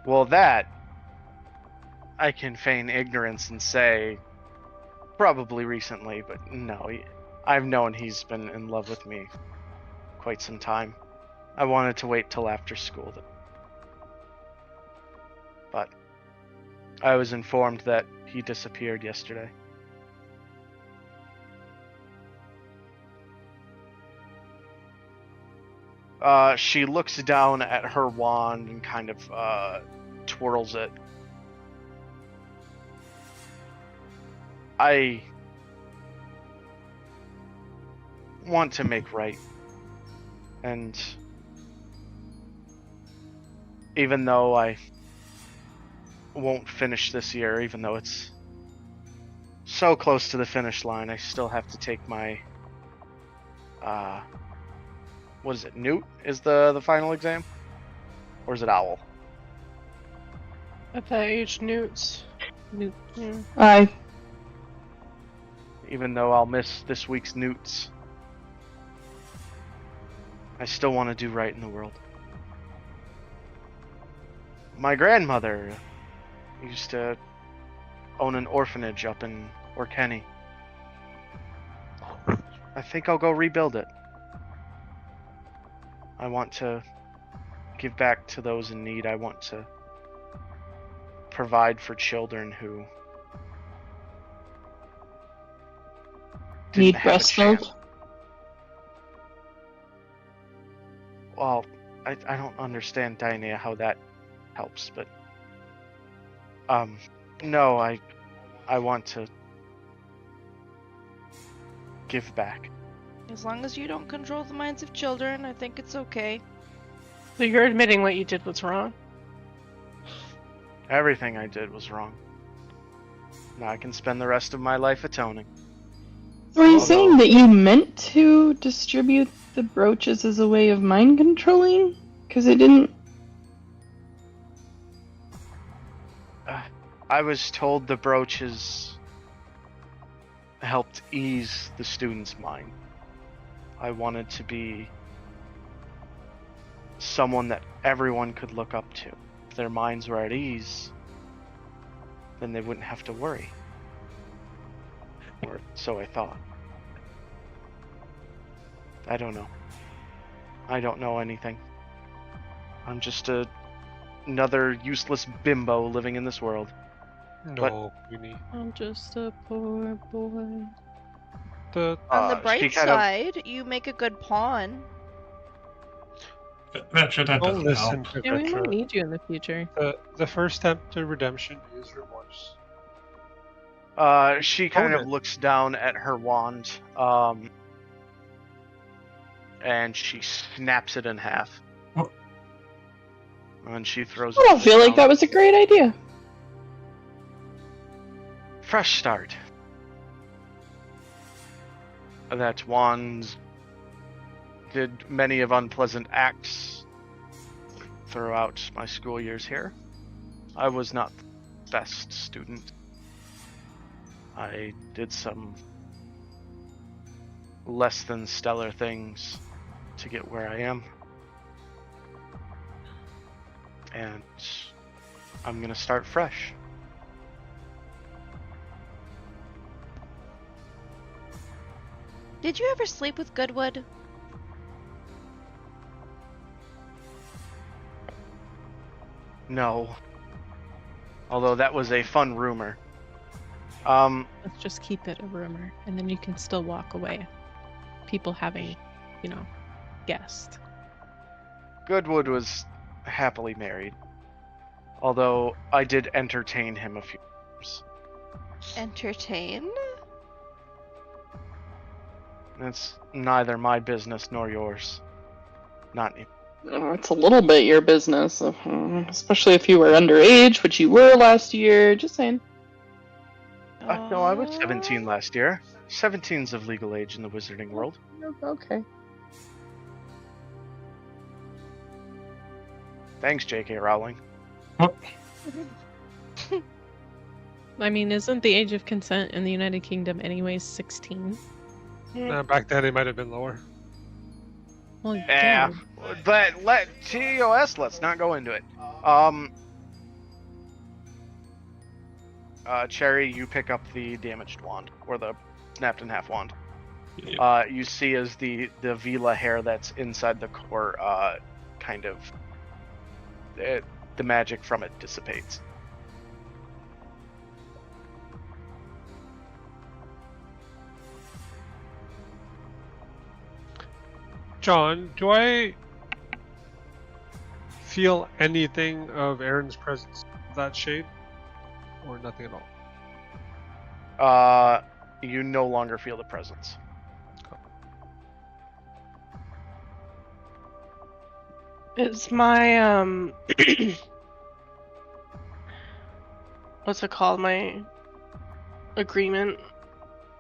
Well, that I can feign ignorance and say probably recently, but no, I've known he's been in love with me quite some time. I wanted to wait till after school, but I was informed that he disappeared yesterday. She looks down at her wand and kind of twirls it. I want to make right. And even though I won't finish this year, even though it's so close to the finish line, I still have to take my what is it? Newt is the final exam? Or is it Owl? At that age, Newts. Newt. Yeah. Even though I'll miss this week's Newts, I still want to do right in the world. My grandmother used to own an orphanage up in Orkenny. I think I'll go rebuild it. I want to give back to those in need. I want to provide for children who didn't Need have a breast milk? chance. Well, I don't understand, Diana, how that helps, but no, I want to give back. As long as you don't control the minds of children, I think it's okay. So you're admitting what you did was wrong? Everything I did was wrong. Now I can spend the rest of my life atoning. So are you Although- saying that you meant to distribute the brooches as a way of mind controlling? Because it didn't. I was told the brooches helped ease the student's mind. I wanted to be someone that everyone could look up to. If their minds were at ease, then they wouldn't have to worry. Or so I thought. I don't know. I don't know anything. I'm just another useless bimbo living in this world. No, Queenie. I'm just a poor boy. On the she bright kind side, you make a good pawn. Vetra, that Don't doesn't listen help. to Yeah, we might Vetra. need you in the future. The first step to redemption is remorse. She kind Own of it. looks down at her wand, and she snaps it in half. Oh. And she throws I it. don't feel like that was a great idea. Fresh start. That wand did many of unpleasant acts throughout my school years here. I was not the best student. I did some less than stellar things to get where I am. And I'm gonna start fresh. Did you ever sleep with Goodwood? No. Although that was a fun rumor. Let's just keep it a rumor, and then you can still walk away. People having, guessed. Goodwood was happily married. Although I did entertain him a few times. Entertain? That's neither my business nor yours. Not It's a little bit your business, especially if you were underage, which you were last year. Just saying. no, I was 17 last year. 17's of legal age in the wizarding world. Okay. Thanks, J.K. Rowling. I mean, isn't the age of consent in the United Kingdom anyways 16? Back then it might have been lower. Well, Yeah, but TOS, let's not go into it. Cherry, you pick up the damaged wand, or the snapped in half wand. Yep. You see as the Vila hair that's inside the core, kind of, the magic from it dissipates. John, do I feel anything of Aaron's presence of that shade? Or nothing at all? You no longer feel the presence. Is my what's it called? My agreement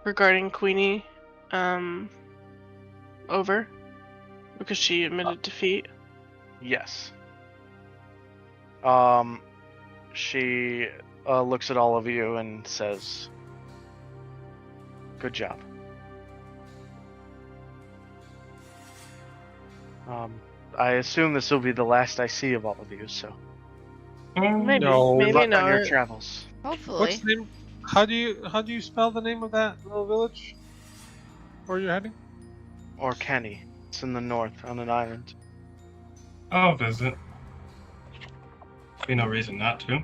regarding Queenie over? Because she admitted defeat. Yes. She looks at all of you and says, "Good job." I assume this will be the last I see of all of you, so Maybe, No. good maybe luck on not. your travels. Hopefully. What's the name? How do you spell the name of that little village? Where you're heading? Or Kenny. It's in the north on an island. I'll visit. Be no reason not to.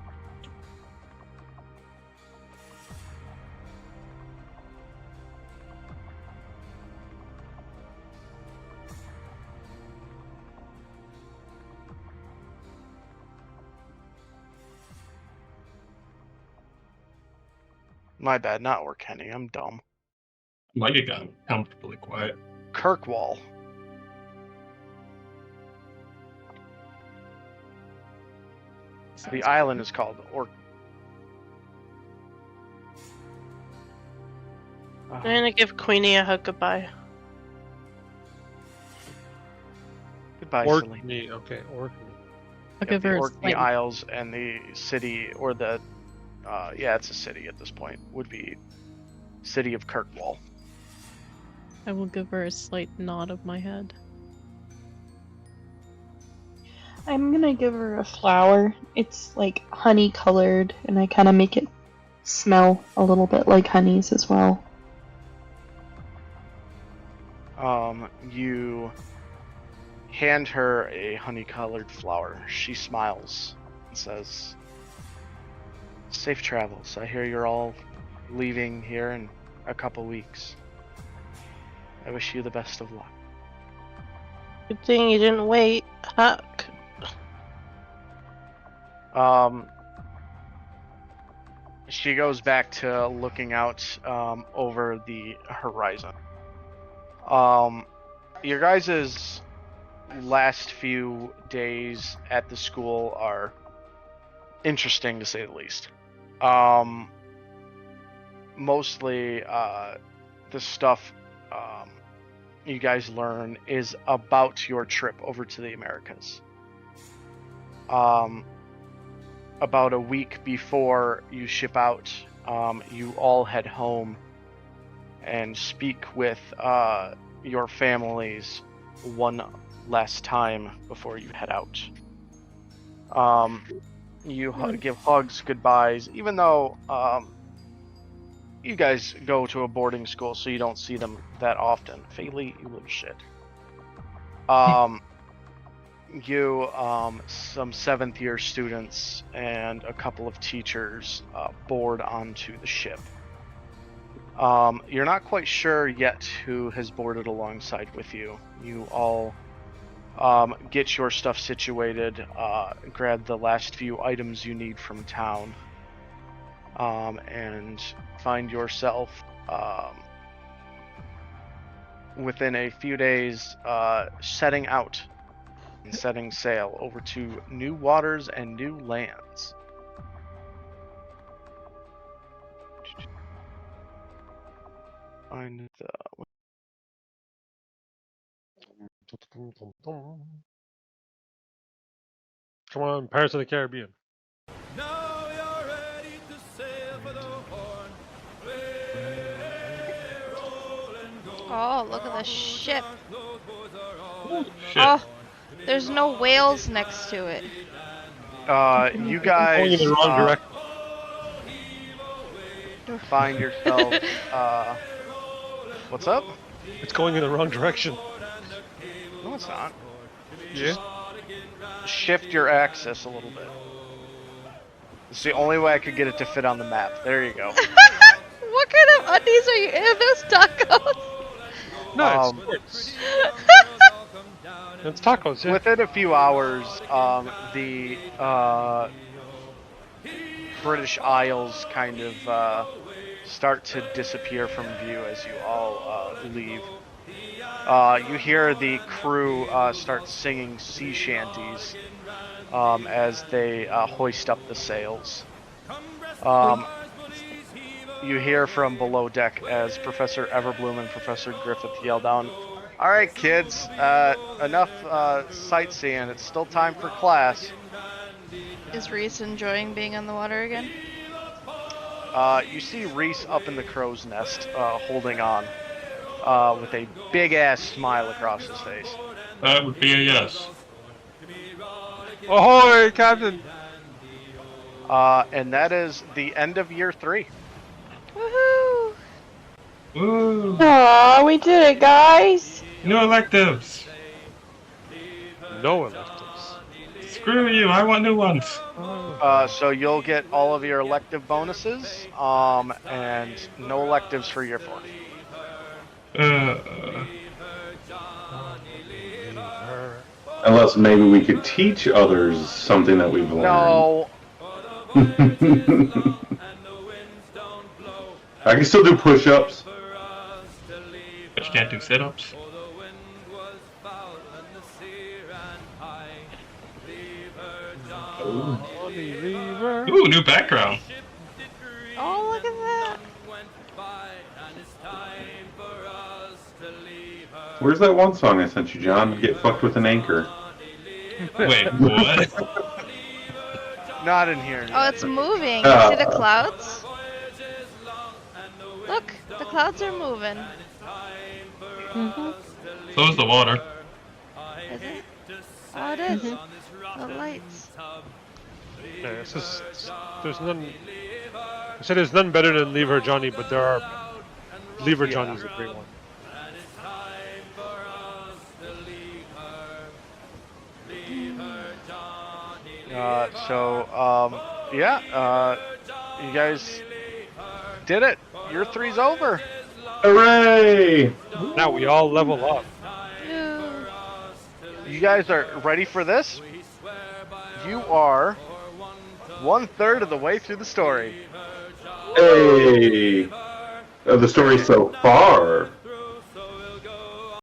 My bad, not or Kenny. I'm dumb. Might have gotten comfortably quiet. Kirkwall. The island is called Or. I'm gonna give Queenie a hug goodbye. Goodbye, Celine. Orkney. Okay, Orkney. I'll give The her a Orkney slight, Isles and the city, or the, yeah, it's a city at this point, would be city of Kirkwall. I will give her a slight nod of my head. I'm gonna give her a flower. It's like honey colored, and I kind of make it smell a little bit like honeys as well. You hand her a honey-colored flower. She smiles and says, "Safe travels. I hear you're all leaving here in a couple weeks. I wish you the best of luck." Good thing you didn't wait. Huck. She goes back to looking out over the horizon. Your guys' last few days at the school are interesting, to say the least. Mostly, the stuff you guys learn is about your trip over to the Americas. About a week before you ship out, you all head home and speak with your families one last time before you head out. You give hugs, goodbyes, even though you guys go to a boarding school, so you don't see them that often. Faylee, you little shit. You, some 7th year students and a couple of teachers board onto the ship. You're not quite sure yet who has boarded alongside with you. You all get your stuff situated, grab the last few items you need from town, and find yourself within a few days setting out and setting sail over to new waters and new lands. Find the Come on, Pirates of the Caribbean. Now you're ready to sail for the Horn. Oh, look at the ship. Shit. Oh, there's no whales next to it. you Going in guys the wrong direction. find yourself. What's up? It's going in the wrong direction. No, it's not. Yeah. Shift your axis a little bit. It's the only way I could get it to fit on the map. There you go. What kind of undies are you in? Those tacos? No, it's tacos. Yeah. Within a few hours, the British Isles kind of start to disappear from view as you all leave. You hear the crew start singing sea shanties as they hoist up the sails. You hear from below deck as Professor Everbloom and Professor Griffith yell down, "All right, kids, enough sightseeing. It's still time for class." Is Reese enjoying being on the water again? You see Reese up in the crow's nest, holding on, with a big-ass smile across his face. That would be a yes. Ahoy, Captain! And that is the end of year 3. Woohoo! Woo! Aw, we did it, guys! No electives! No electives. Screw you, I want new ones! So you'll get all of your elective bonuses, and no electives for year 4. Unless maybe we could teach others something that we've learned. No. I can still do push-ups. But you can't do sit-ups? Ooh, new background. Oh, look at that. And it's time for us to leave her. Where's that one song I sent you, John? Get fucked with an anchor. Wait, what? Not in here. Oh, it's moving. You see the clouds? Look, the clouds are moving. So is the water. Is it? Oh, it is. The lights. Yeah, it's just, there's none. I said there's none better than Leave Her Johnny, but there are. Leave Her Johnny's a great one. You guys did it. Your 3's over. Hooray! Now we all level up. You guys are ready for this? You are 1/3 of the way through the story. Hey! The story so far.